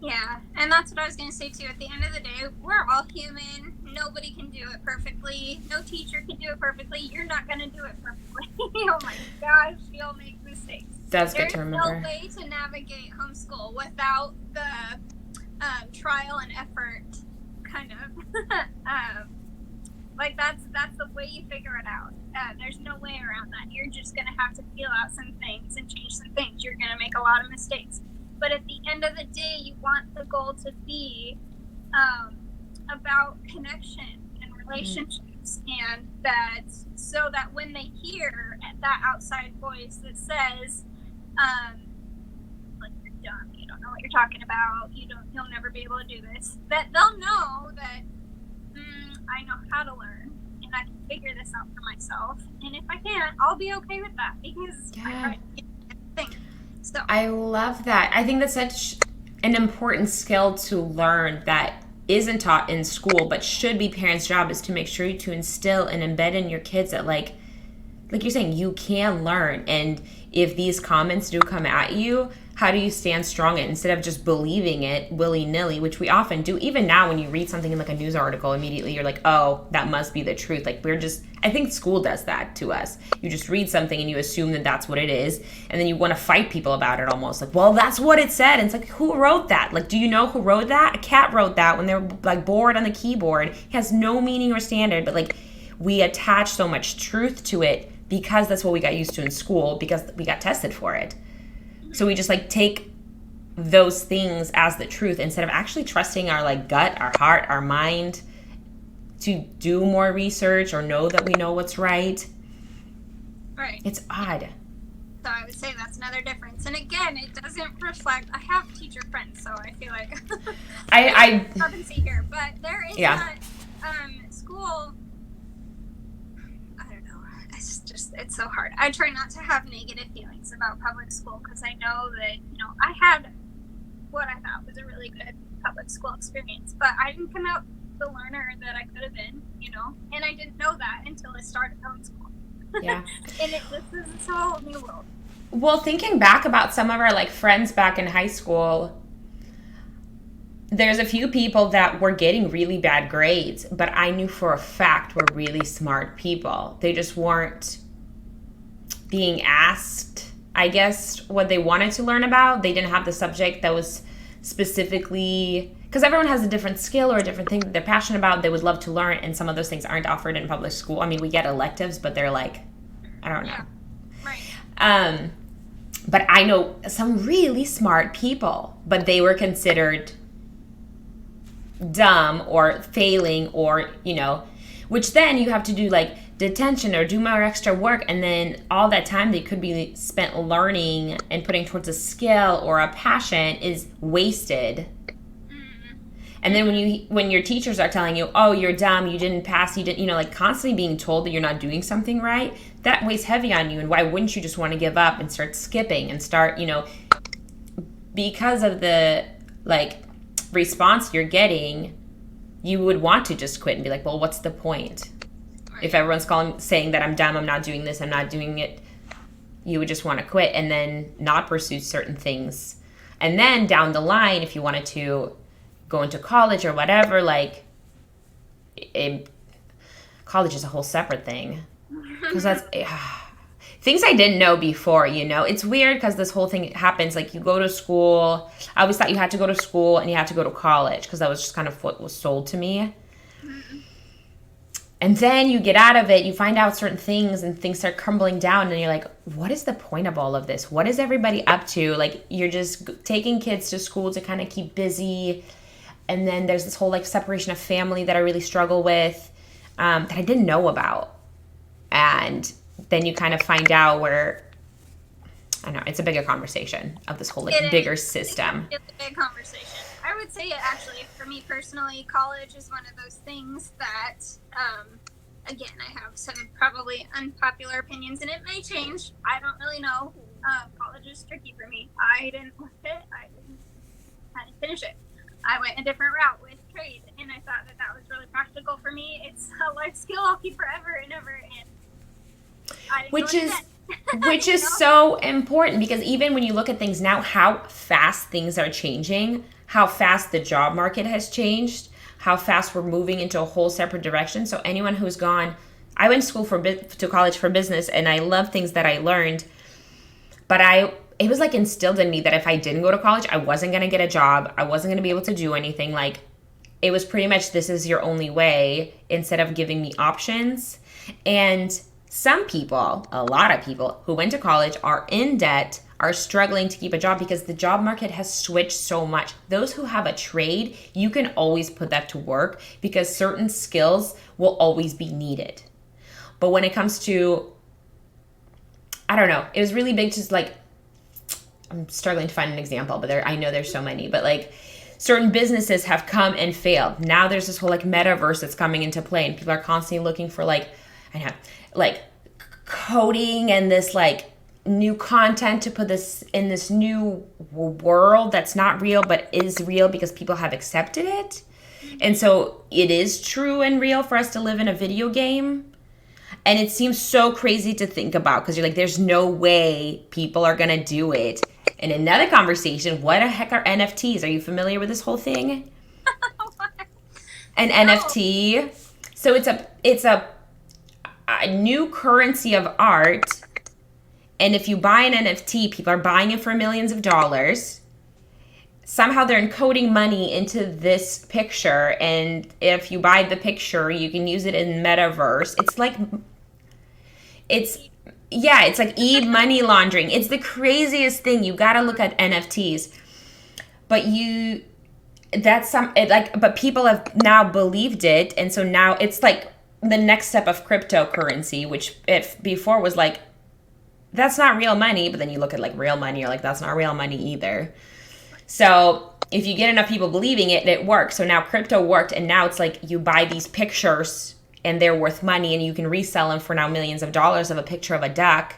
Yeah, and that's what I was going to say too. At the end of the day, we're all human. Nobody can do it perfectly. No teacher can do it perfectly. You're not going to do it perfectly. Oh my gosh, you'll make mistakes. That's good to remember. There's no way to navigate homeschool without the trial and effort, kind of. That's the way you figure it out. There's no way around that. You're just going to have to feel out some things and change some things. You're going to make a lot of mistakes. But at the end of the day, you want the goal to be about connection and relationships, and that so that when they hear that outside voice that says, you're dumb, you don't know what you're talking about, you'll never be able to do this, that they'll know that I know how to learn and I can figure this out for myself, and if I can't, I'll be okay with that because I tried to get everything. So I love that. I think that's such an important skill to learn that isn't taught in school but should be parents' job, is to make sure to instill and embed in your kids that like you're saying, you can learn. And if these comments do come at you, how do you stand strong in it instead of just believing it willy-nilly, which we often do. Even now when you read something in a news article, immediately you're like, oh, that must be the truth. I think school does that to us. You just read something and you assume that that's what it is, and then you want to fight people about it almost. Well, that's what it said. And it's who wrote that? Do you know who wrote that? A cat wrote that when they're bored on the keyboard. It has no meaning or standard, but we attach so much truth to it because that's what we got used to in school, because we got tested for it. So we just take those things as the truth instead of actually trusting our gut, our heart, our mind to do more research or know that we know what's right. Right. It's odd. So I would say that's another difference. And again, it doesn't reflect, I have teacher friends, so I feel like I discrepancy here, but there is not school. It's so hard. I try not to have negative feelings about public school because I know that, I had what I thought was a really good public school experience, but I didn't come out the learner that I could have been, and I didn't know that until I started homeschool. Yeah. And this is a whole new world. Well, thinking back about some of our friends back in high school, there's a few people that were getting really bad grades, but I knew for a fact were really smart people. They just weren't being asked, I guess, what they wanted to learn about. They didn't have the subject that was specifically, because everyone has a different skill or a different thing that they're passionate about, they would love to learn, and some of those things aren't offered in public school. I mean, we get electives, but they're I don't know. Yeah. Right. But I know some really smart people, but they were considered dumb or failing or, which then you have to do detention or do more extra work, and then all that time they could be spent learning and putting towards a skill or a passion is wasted. And then when your teachers are telling you, oh, you're dumb, you didn't pass, you didn't, constantly being told that you're not doing something right, that weighs heavy on you. And why wouldn't you just want to give up and start skipping and start, because of the response you're getting, you would want to just quit and be well, what's the point? If everyone's saying that I'm dumb, I'm not doing this, I'm not doing it, you would just want to quit and then not pursue certain things. And then down the line, if you wanted to go into college or whatever, like, college is a whole separate thing. Because that's things I didn't know before, you know. It's weird because this whole thing happens, like, you go to school. I always thought you had to go to school and you had to go to college because that was just kind of what was sold to me. And then you get out of it, you find out certain things, and things start crumbling down, and you're like, what is the point of all of this? What is everybody up to? Like, you're just taking kids to school to kind of keep busy, and then there's this whole, like, separation of family that I really struggle with, that I didn't know about. And then you kind of find out where, I don't know, it's a bigger conversation of this whole, like, bigger system. It's a big conversation. I would say, actually, for me personally, college is one of those things that, again, I have some probably unpopular opinions, and it may change. I don't really know. College is tricky for me. I didn't like it. I didn't finish it. I went a different route with trade, and I thought that that was really practical for me. It's a life skill I'll keep forever and ever, and I didn't which is so important, because even when you look at things now, how fast things are changing, how fast the job market has changed, how fast we're moving into a whole separate direction. So anyone who's gone, I went to school to college for business, and I love things that I learned, but it was like instilled in me that if I didn't go to college, I wasn't going to get a job. I wasn't going to be able to do anything. Like, it was pretty much, this is your only way, instead of giving me options. And some people, a lot of people who went to college are in debt, are struggling to keep a job because the job market has switched so much. Those who have a trade, you can always put that to work because certain skills will always be needed. But when it comes to, I don't know, it was really big, just like, I'm struggling to find an example, but I know there's so many, but like, certain businesses have come and failed. Now there's this whole, like, metaverse that's coming into play, and people are constantly looking for, like, I know, like, coding and this, like, new content to put this in this new world that's not real but is real because people have accepted it. And so it is true and real for us to live in a video game. And it seems so crazy to think about because you're like, there's no way people are going to do it. In another conversation, what the heck are NFTs? Are you familiar with this whole thing? An NFT. So it's a new currency of art. And if you buy an NFT, people are buying it for millions of dollars. Somehow they're encoding money into this picture. And if you buy the picture, you can use it in metaverse. It's like e-money laundering. It's the craziest thing. You got to look at NFTs. But but people have now believed it. And so now it's like the next step of cryptocurrency, which before was like, that's not real money. But then you look at, like, real money, you're like, that's not real money either. So if you get enough people believing it, it works. So now crypto worked, and now it's like you buy these pictures and they're worth money, and you can resell them for now millions of dollars of a picture of a duck.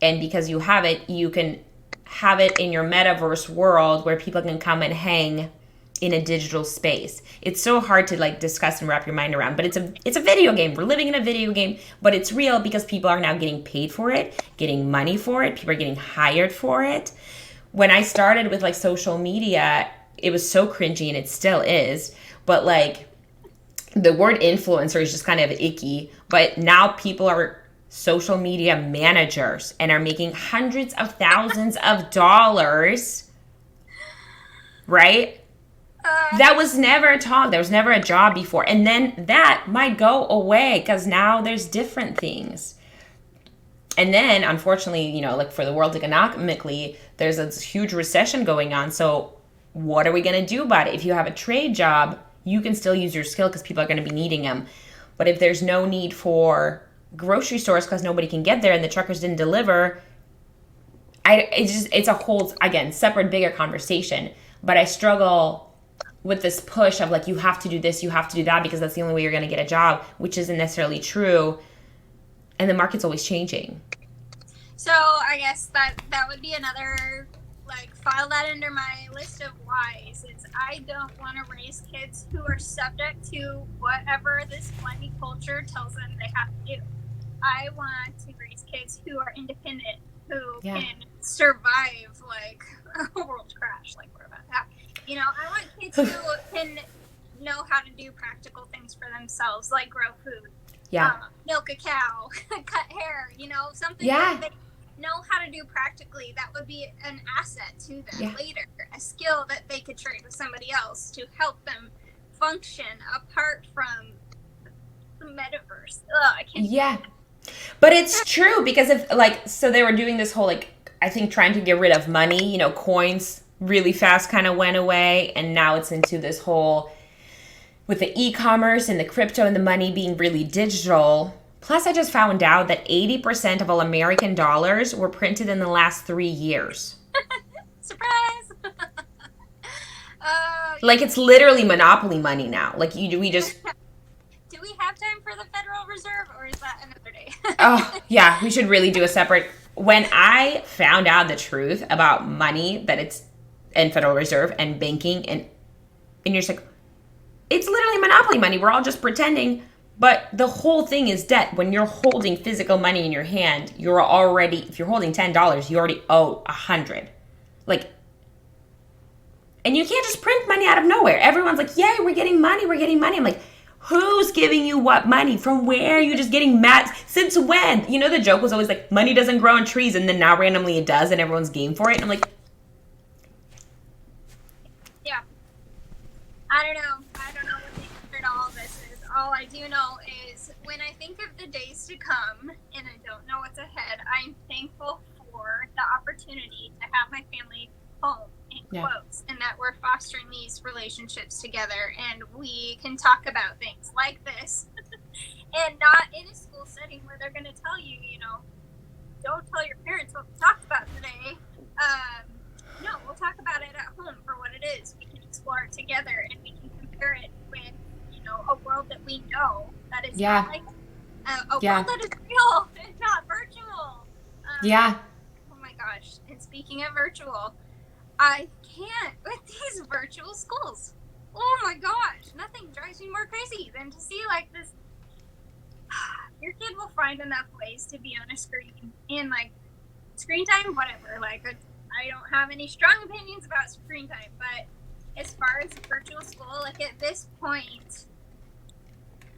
And because you have it, you can have it in your metaverse world where people can come and hang in a digital space. It's so hard to, like, discuss and wrap your mind around, but it's a video game. We're living in a video game, but it's real because people are now getting paid for it, getting money for it. People are getting hired for it. When I started with, like, social media, it was so cringy, and it still is, but, like, the word influencer is just kind of icky, but now people are social media managers and are making hundreds of thousands of dollars, right? That was never a talk. There was never a job before. And then that might go away because now there's different things. And then, unfortunately, you know, like, for the world economically, there's a huge recession going on. So what are we going to do about it? If you have a trade job, you can still use your skill because people are going to be needing them. But if there's no need for grocery stores because nobody can get there and the truckers didn't deliver, it's a whole, again, separate, bigger conversation. But I struggle with this push of, like, you have to do this, you have to do that because that's the only way you're going to get a job, which isn't necessarily true. And the market's always changing. So I guess that would be another, like file that under my list of whys. Is I don't want to raise kids who are subject to whatever this slimy culture tells them they have to do. I want to raise kids who are independent, who can survive like a world crash like we're about to have. You know, I want kids who can know how to do practical things for themselves, like grow food, milk a cow, cut hair, you know, something that they know how to do practically that would be an asset to them later, a skill that they could trade with somebody else to help them function apart from the metaverse. I can't. But it's true because if like, so they were doing this whole like, I think trying to get rid of money, you know, coins really fast kind of went away, and now it's into this whole with the e-commerce and the crypto and the money being really digital. Plus, I just found out that 80% of all American dollars were printed in the last 3 years. Surprise! Like, it's literally monopoly money now. Like, we just... Do we have time for the Federal Reserve, or is that another day? Oh, yeah, we should really do a separate... When I found out the truth about money, that it's in Federal Reserve and banking, and you're just like, it's literally monopoly money. We're all just pretending... But the whole thing is debt. When you're holding physical money in your hand, you're already, if you're holding $10, you already owe $100. Like, and you can't just print money out of nowhere. Everyone's like, yay, we're getting money. I'm like, who's giving you what money? From where are you just getting mad? Since when? You know, the joke was always like, money doesn't grow on trees, and then now randomly it does, and everyone's game for it. And I'm like, yeah. I don't know what the answer to all this is. All I do know is when I think of the days to come, and I don't know what's ahead, I'm thankful for the opportunity to have my family home, in quotes, and that we're fostering these relationships together, and we can talk about things like this, and not in a school setting where they're going to tell you, you know, don't tell your parents what we talked about today. No, we'll talk about it at home for what it is. We can explore it together, and we can compare it with a world that we know that is not like a world that is real and not virtual. Oh my gosh. And speaking of virtual, I can't with these virtual schools. Oh my gosh. Nothing drives me more crazy than to see like this. Your kid will find enough ways to be on a screen, and like screen time, whatever. Like, I don't have any strong opinions about screen time, but as far as virtual school, like at this point,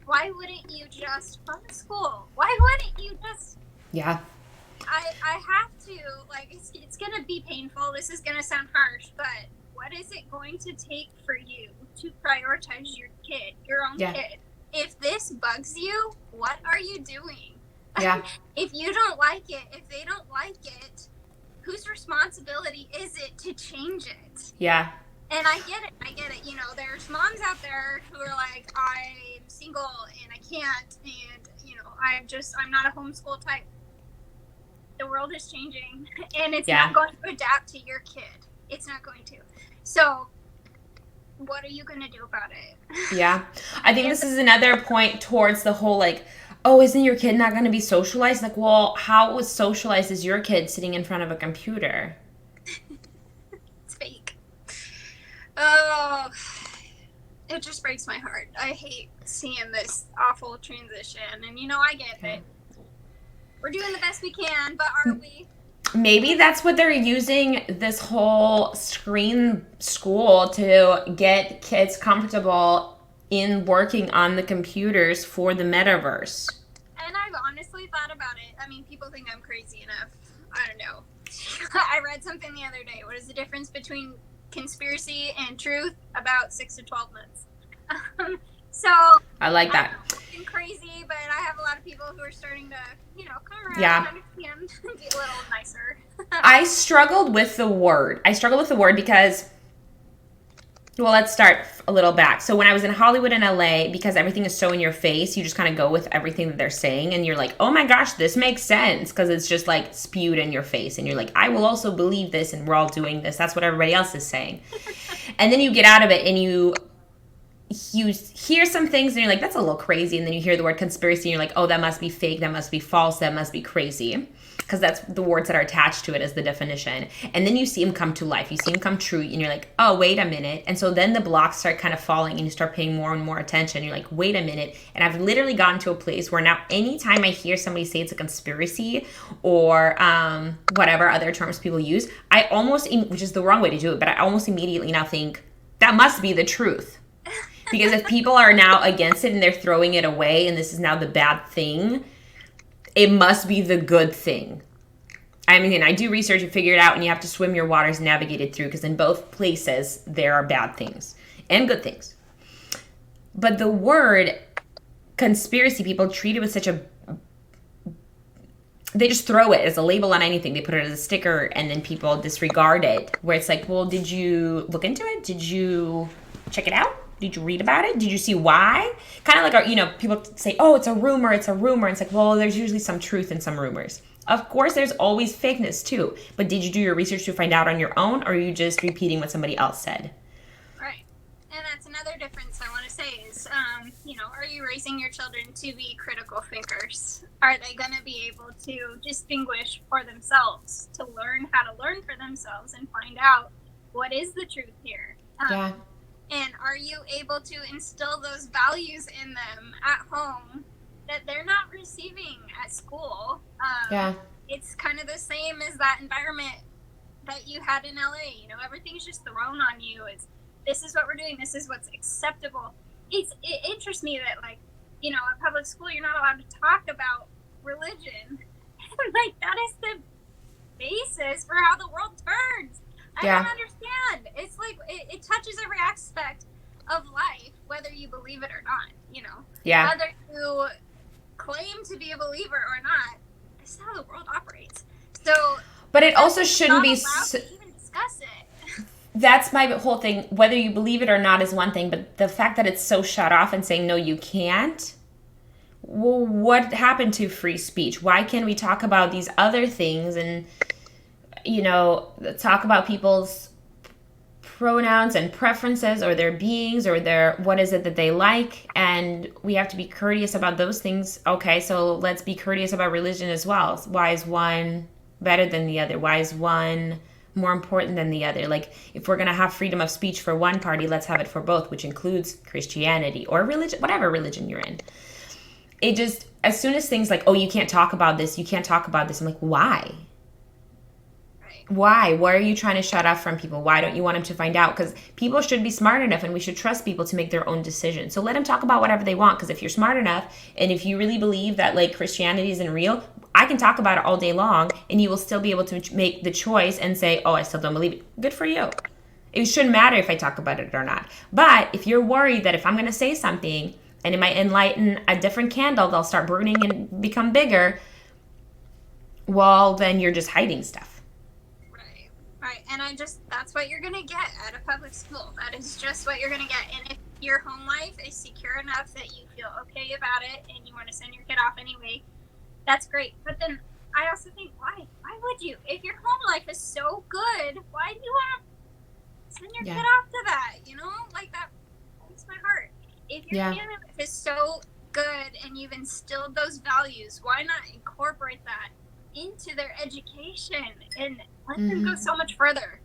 why wouldn't you just homeschool? Why wouldn't you just... I have to, like, it's going to be painful. This is going to sound harsh, but what is it going to take for you to prioritize your kid, your own kid? If this bugs you, what are you doing? If you don't like it, if they don't like it, whose responsibility is it to change it? And I get it. You know, there's moms out there who are like, I'm single and I can't, and, you know, I'm not a homeschool type. The world is changing, and it's not going to adapt to your kid. It's not going to. So, what are you going to do about it? I think this is another point towards the whole, like, oh, isn't your kid not going to be socialized? Like, well, how was socialized is your kid sitting in front of a computer? It's fake. Oh, it just breaks my heart. I hate seeing this awful transition. And, you know, I get it. We're doing the best we can, but are we? Maybe that's what they're using this whole screen school to get kids comfortable in working on the computers for the metaverse. And I've honestly thought about it. I mean, people think I'm crazy enough. I don't know. I read something the other day. What is the difference between conspiracy and truth? About 6 to 12 months. So I like that. I'm crazy, but I have a lot of people who are starting to, you know, come around and understand, be a little nicer. I struggled with the word because, well, let's start a little back. So when I was in Hollywood and LA, because everything is so in your face, you just kind of go with everything that they're saying, and you're like, oh my gosh, this makes sense, because it's just like spewed in your face, and you're like, I will also believe this, and we're all doing this. That's what everybody else is saying. And then you get out of it, and you hear some things, and you're like, that's a little crazy, and then you hear the word conspiracy, and you're like, oh, that must be fake, that must be false, that must be crazy. because that's the words that are attached to it as the definition. And then you see them come to life. You see them come true, and you're like, oh, wait a minute. And so then the blocks start kind of falling, and you start paying more and more attention. You're like, wait a minute. And I've literally gotten to a place where now anytime I hear somebody say it's a conspiracy or whatever other terms people use, I almost, which is the wrong way to do it, but I almost immediately now think, that must be the truth. Because if people are now against it and they're throwing it away and this is now the bad thing, it must be the good thing. I mean, I do research and figure it out, and you have to swim your waters and navigate it through, because in both places there are bad things and good things. But the word conspiracy, people treat it with such a... They just throw it as a label on anything. They put it as a sticker, and then people disregard it. Where it's like, well, did you look into it? Did you check it out? Did you read about it? Did you see why? Kind of like, people say, oh, it's a rumor. And it's like, well, there's usually some truth in some rumors. Of course, there's always fakeness too. But did you do your research to find out on your own, or are you just repeating what somebody else said? Right. And that's another difference I want to say is, are you raising your children to be critical thinkers? Are they going to be able to distinguish for themselves, to learn how to learn for themselves and find out what is the truth here? Yeah. And are you able to instill those values in them at home that they're not receiving at school? Yeah. It's kind of the same as that environment that you had in LA. Everything's just thrown on you. This is what we're doing. This is what's acceptable. It interests me that, at public school, you're not allowed to talk about religion. That is the basis for how the world turns. I don't understand. It's like it touches every aspect of life, whether you believe it or not, Yeah. Whether you claim to be a believer or not, this is how the world operates. So, but it also shouldn't be to even discuss it. That's my whole thing. Whether you believe it or not is one thing, but the fact that it's so shut off and saying, no, you can't. Well, what happened to free speech? Why can't we talk about these other things and, talk about people's pronouns and preferences or their beings or what is it that they like? And we have to be courteous about those things. Okay, so let's be courteous about religion as well. Why is one better than the other? Why is one more important than the other? Like, if we're going to have freedom of speech for one party, let's have it for both, which includes Christianity or religion, whatever religion you're in. It just, as soon as things like, oh, you can't talk about this, I'm like, why? Why? Why are you trying to shut off from people? Why don't you want them to find out? Because people should be smart enough, and we should trust people to make their own decisions. So let them talk about whatever they want, because if you're smart enough, and if you really believe that, Christianity isn't real, I can talk about it all day long, and you will still be able to make the choice and say, oh, I still don't believe it. Good for you. It shouldn't matter if I talk about it or not. But if you're worried that if I'm going to say something, and it might enlighten a different candle, they'll start burning and become bigger, well, then you're just hiding stuff. Right, and that's what you're going to get at a public school. That is just what you're going to get. And if your home life is secure enough that you feel okay about it and you want to send your kid off anyway, that's great. But then I also think, why? Why would you? If your home life is so good, why do you want to send your kid off to that? That breaks my heart. If your family life is so good and you've instilled those values, why not incorporate that into their education and let them go so much further?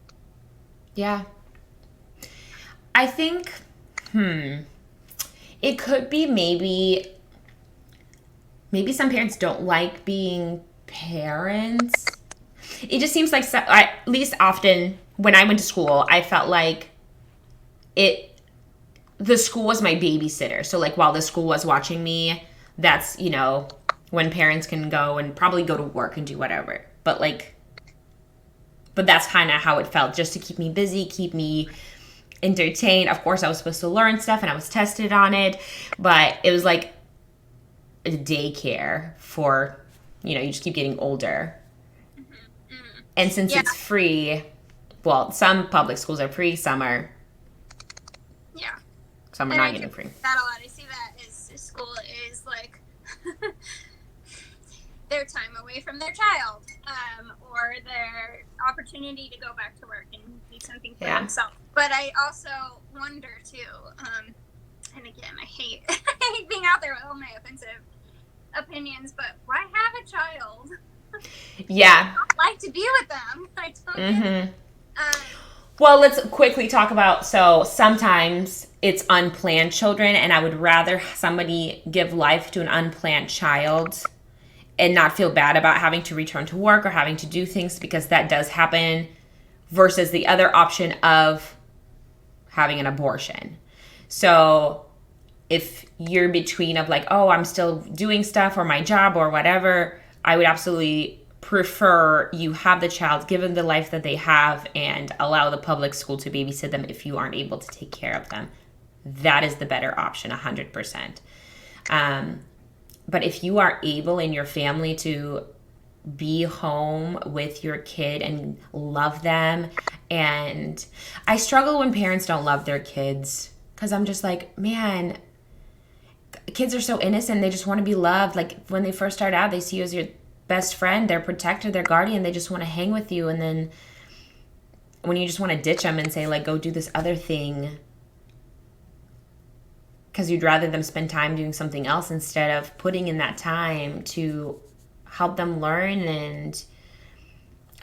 Yeah. I think, it could be maybe some parents don't like being parents. It just seems like, at least often when I went to school, I felt like the school was my babysitter. So while the school was watching me, that's, when parents can go and probably go to work and do whatever. But that's kind of how it felt, just to keep me busy, keep me entertained. Of course, I was supposed to learn stuff and I was tested on it, but it was like a daycare for, you just keep getting older. And since it's free, well, some public schools are free, some are some are not getting free. That a lot. I see that is school is their time away from their child, or their opportunity to go back to work and do something for themselves. But I also wonder too, and again, I hate being out there with all my offensive opinions, but why have a child Yeah. I don't like to be with them. I don't get it. Well, let's quickly talk about, so sometimes it's unplanned children, and I would rather somebody give life to an unplanned child and not feel bad about having to return to work or having to do things, because that does happen, versus the other option of having an abortion. So if you're between of like, oh, I'm still doing stuff or my job or whatever, I would absolutely prefer you have the child, give them the life that they have, and allow the public school to babysit them if you aren't able to take care of them. That is the better option, 100%. But if you are able in your family to be home with your kid and love them, and I struggle when parents don't love their kids, because I'm just like, man, kids are so innocent. They just want to be loved. Like when they first start out, they see you as your best friend, their protector, their guardian. They just want to hang with you. And then when you just want to ditch them and say, like, go do this other thing, because you'd rather them spend time doing something else instead of putting in that time to help them learn. And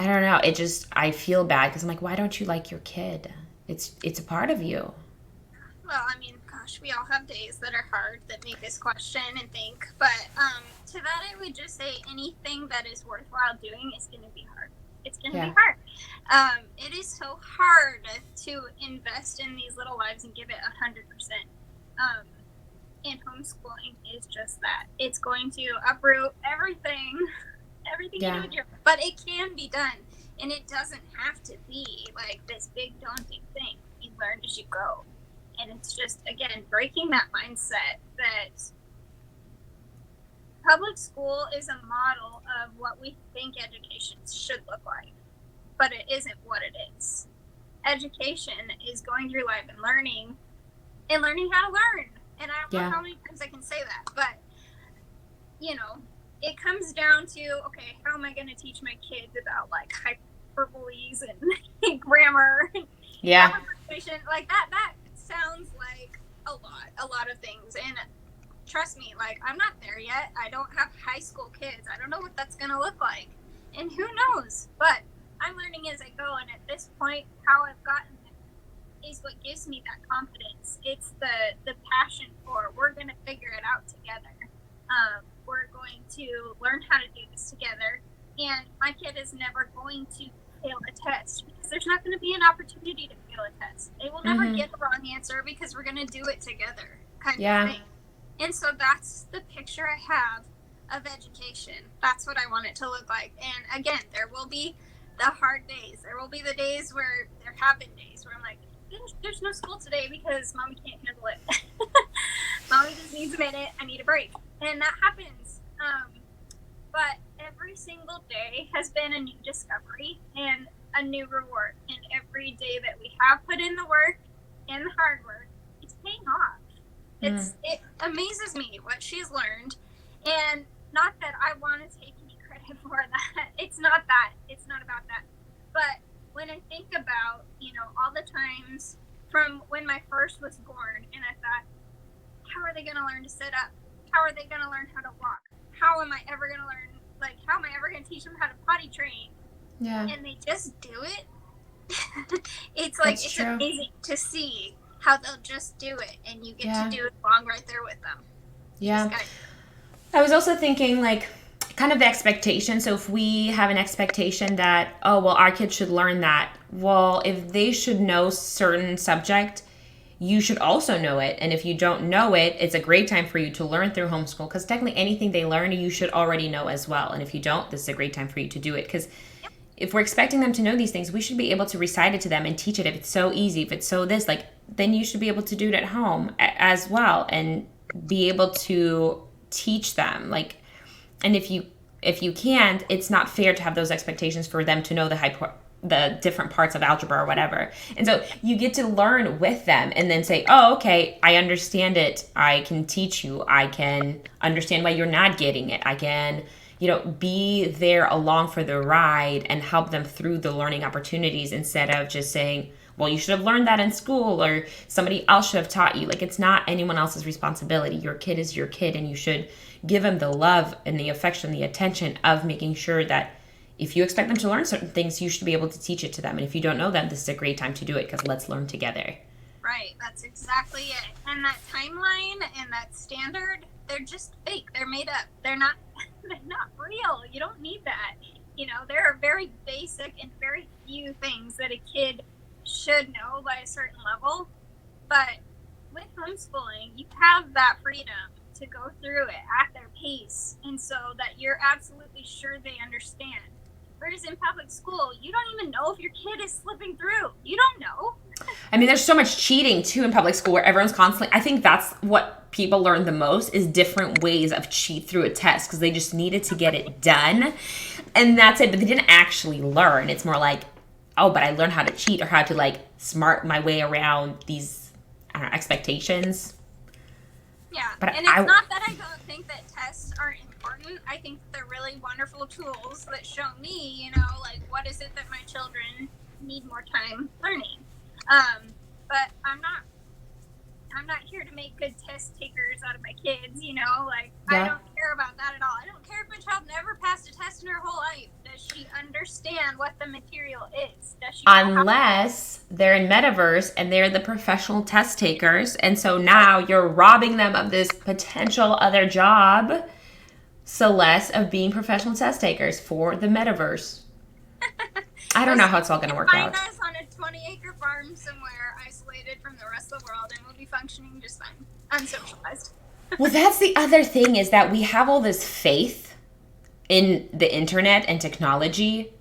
I don't know. It just, I feel bad because I'm like, why don't you like your kid? It's a part of you. Well, I mean, gosh, we all have days that are hard that make us question and think. But to that, I would just say anything that is worthwhile doing is going to be hard. It's going to be hard. It is so hard to invest in these little lives and give it 100%. And homeschooling is just that. It's going to uproot everything you do with your, but it can be done. And it doesn't have to be like this big daunting thing. You learn as you go. And it's just, again, breaking that mindset that public school is a model of what we think education should look like, but it isn't what it is. Education is going through life and learning how to learn. And I don't know how many times I can say that, but, you know, it comes down to, okay, how am I going to teach my kids about, like, hyperboles and grammar? Yeah. Like, that sounds like a lot of things. And trust me, like, I'm not there yet. I don't have high school kids. I don't know what that's going to look like. And who knows? But I'm learning as I go. And at this point, how I've gotten there is what gives me that confidence. It's the passion for, we're going to figure it out together. We're going to learn how to do this together. And my kid is never going to fail a test because there's not going to be an opportunity to fail a test. They will never get the wrong answer because we're going to do it together, kind of thing. And so that's the picture I have of education. That's what I want it to look like. And again, there will be the hard days. There will be the days where there have been days where I'm like, there's no school today because mommy can't handle it. Mommy just needs a minute. I need a break. And that happens. But every single day has been a new discovery and a new reward. And every day that we have put in the work and the hard work, it's paying off. It amazes me what she's learned. And not that I want to take any credit for that. It's not that. It's not about that. But when I think about, you know, all the times from when my first was born, and I thought, how are they going to learn to sit up? How are they going to learn how to walk? How am I ever going to learn, like, how am I ever going to teach them how to potty train? Yeah. And they just do it. It's like, it's amazing to see how they'll just do it, and you get to do it along right there with them. Yeah. I was also thinking, like, kind of the expectation. So if we have an expectation that, oh, well, our kids should learn that. Well, if they should know certain subject, you should also know it. And if you don't know it, it's a great time for you to learn through homeschool, because technically anything they learn, you should already know as well. And if you don't, this is a great time for you to do it. Because if we're expecting them to know these things, we should be able to recite it to them and teach it. If it's so easy, if it's so this, like, then you should be able to do it at home as well and be able to teach them. Like, and if you can't, it's not fair to have those expectations for them to know the different parts of algebra or whatever. And so you get to learn with them and then say, oh, okay, I understand it. I can teach you. I can understand why you're not getting it. I can, you know, be there along for the ride and help them through the learning opportunities, instead of just saying, well, you should have learned that in school, or somebody else should have taught you. Like, it's not anyone else's responsibility. Your kid is your kid, and you should give him the love and the affection, the attention of making sure that if you expect them to learn certain things, you should be able to teach it to them. And if you don't know them, this is a great time to do it, because let's learn together. Right, that's exactly it. And that timeline and that standard, they're just fake. They're made up. They're not real. You don't need that. You know, there are very basic and very few things that a kid should know by a certain level. But with homeschooling, you have that freedom to go through it at their pace, and so that you're absolutely sure they understand. Whereas in public school, you don't even know if your kid is slipping through. You don't know. I mean, there's so much cheating too in public school, where everyone's constantly, I think that's what people learn the most, is different ways of cheat through a test, because they just needed to get it done, and that's it. But they didn't actually learn. It's more like, oh, but I learned how to cheat, or how to like smart my way around these, I don't know, expectations. Yeah, but and it's not that I don't think that tests aren't important. I think they're really wonderful tools that show me, you know, like, what is it that my children need more time learning. But I'm not here to make good test takers out of my kids, you know, like, yeah. I don't care about that at all. I don't care if my child never passed a test in her whole life. Does she understand what the material is? Does she Unless they're in metaverse and they're the professional test takers, and so now you're robbing them of this potential other job, Celeste, of being professional test takers for the metaverse. I don't know how it's all going to work out. Find us on a 20-acre farm somewhere, isolated from the rest of the world, and we'll be functioning just fine, unsocialized. Well, that's the other thing, is that we have all this faith in the internet and technology,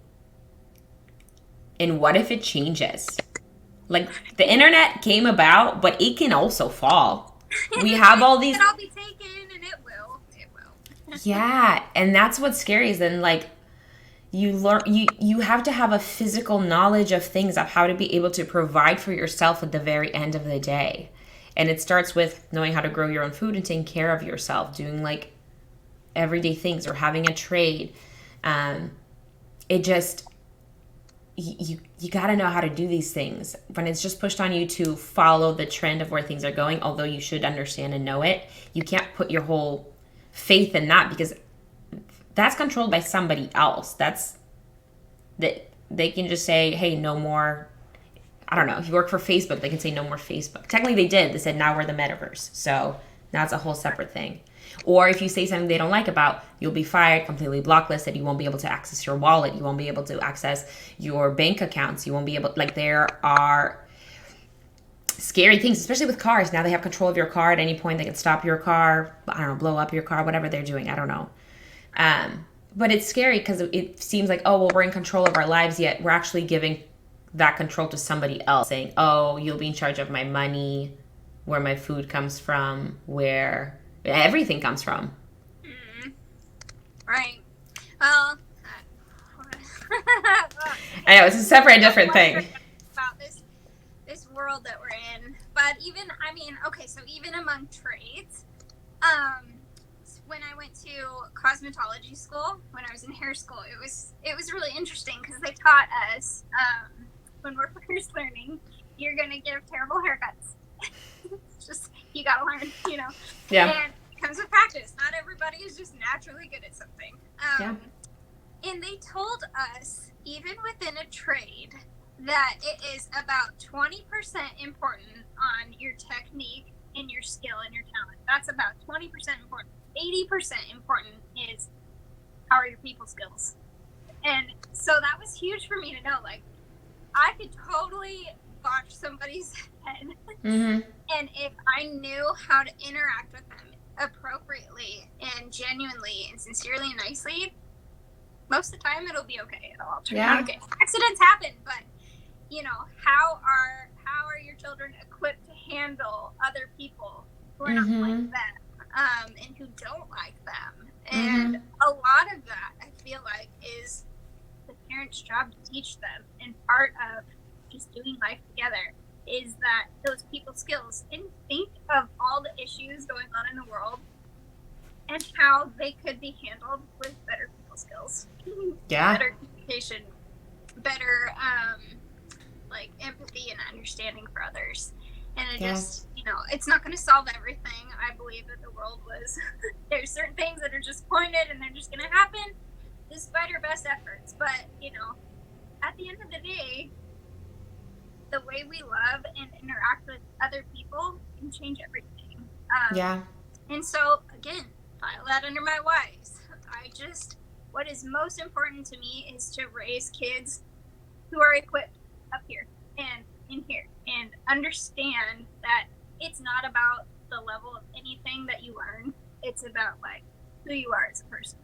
and what if it changes? Like, the internet came about, but it can also fall. We have all these... It can all be taken, and it will. It will. Yeah, and that's what's scary, is then, like, you have to have a physical knowledge of things, of how to be able to provide for yourself at the very end of the day. And it starts with knowing how to grow your own food and taking care of yourself, doing like everyday things, or having a trade. It just, you got to know how to do these things. When it's just pushed on you to follow the trend of where things are going, although you should understand and know it, you can't put your whole faith in that, because that's controlled by somebody else. That's that they can just say, hey, no more. I don't know. If you work for Facebook, they can say no more Facebook. Technically, they did. They said now we're the metaverse. So that's a whole separate thing. Or if you say something they don't like about, you'll be fired, completely blacklisted. You won't be able to access your wallet. You won't be able to access your bank accounts. You won't be able, like, there are scary things, especially with cars. Now they have control of your car. At any point, they can stop your car, I don't know, blow up your car, whatever they're doing. I don't know. But it's scary, because it seems like, oh, well, we're in control of our lives, yet we're actually giving that control to somebody else, saying, oh, you'll be in charge of my money, where my food comes from, where everything comes from. Mm-hmm. Right. Well, I know, it's a separate, different thing. About this world that we're in. But even, I mean, okay, so even among trades, when I went to cosmetology school, when I was in hair school, it was really interesting, because they taught us, when we're first learning, you're going to give terrible haircuts. It's just, you got to learn, you know. Yeah. And it comes with practice. Not everybody is just naturally good at something. Yeah. And they told us, even within a trade, that it is about 20% important on your technique and your skill and your talent. That's about 20% important. 80% important is, how are your people skills? And so that was huge for me to know. Like, I could totally botch somebody's head. Mm-hmm. And if I knew how to interact with them appropriately and genuinely and sincerely and nicely, most of the time it'll be okay. It'll all turn out okay. Accidents happen, but, you know, how are your children equipped to handle other people who are not like them, and who don't like them? And a lot of that, I feel like, is the parents' job to teach them. And part of just doing life together is that those people skills, and think of all the issues going on in the world and how they could be handled with better people skills. Yeah. Better communication, better like empathy and understanding for others. And it Yeah. just, you know, it's not going to solve everything. I believe that the world was, there's certain things that are just pointed and they're just going to happen despite our best efforts. But, you know, at the end of the day, the way we love and interact with other people can change everything. Yeah. And so, again, file that under my whys. What is most important to me is to raise kids who are equipped up here and in here and understand that it's not about the level of anything that you learn. It's about, like, who you are as a person.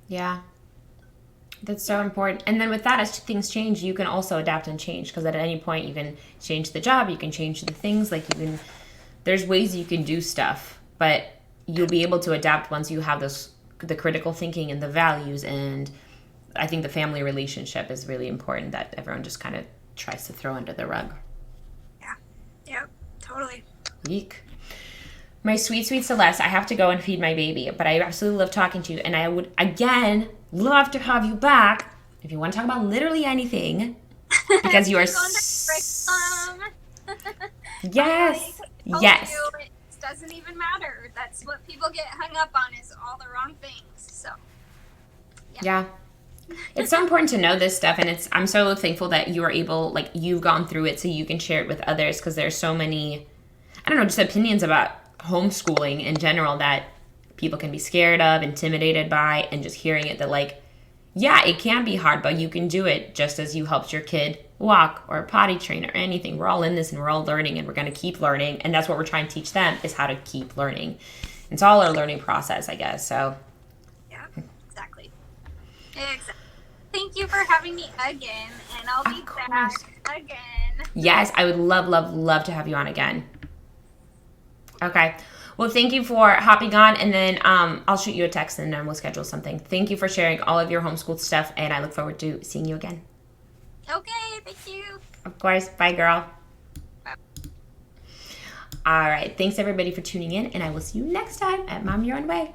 Yeah. That's so important. And then with that, as things change, you can also adapt and change, because at any point you can change the job, you can change the things, like there's ways you can do stuff, but you'll be able to adapt once you have the critical thinking and the values. And I think the family relationship is really important that everyone just kind of tries to throw under the rug. Yeah, totally. Yeek. My sweet, sweet Celeste, I have to go and feed my baby, but I absolutely love talking to you. And I would, again, love to have you back if you want to talk about literally anything, because you are yes. Yes. It doesn't even matter. That's what people get hung up on, is all the wrong things. So, yeah. It's so important to know this stuff, and I'm so thankful that you are able, like, you've gone through it so you can share it with others, because there's so many, I don't know, just opinions about homeschooling in general that people can be scared of, intimidated by, and just hearing it that, like, yeah, it can be hard, but you can do it just as you helped your kid walk or potty train or anything. We're all in this and we're all learning, and we're going to keep learning, and that's what we're trying to teach them, is how to keep learning. It's all our learning process, I guess. So yeah, exactly. Thank you for having me again, and I'll be back again. Yes, I would love, love, love to have you on again. Okay. Well, thank you for hopping on, and then I'll shoot you a text and then we'll schedule something. Thank you for sharing all of your homeschooled stuff, and I look forward to seeing you again. Okay, thank you. Of course. Bye, girl. Bye. All right. Thanks, everybody, for tuning in, and I will see you next time at Mom Your Own Way.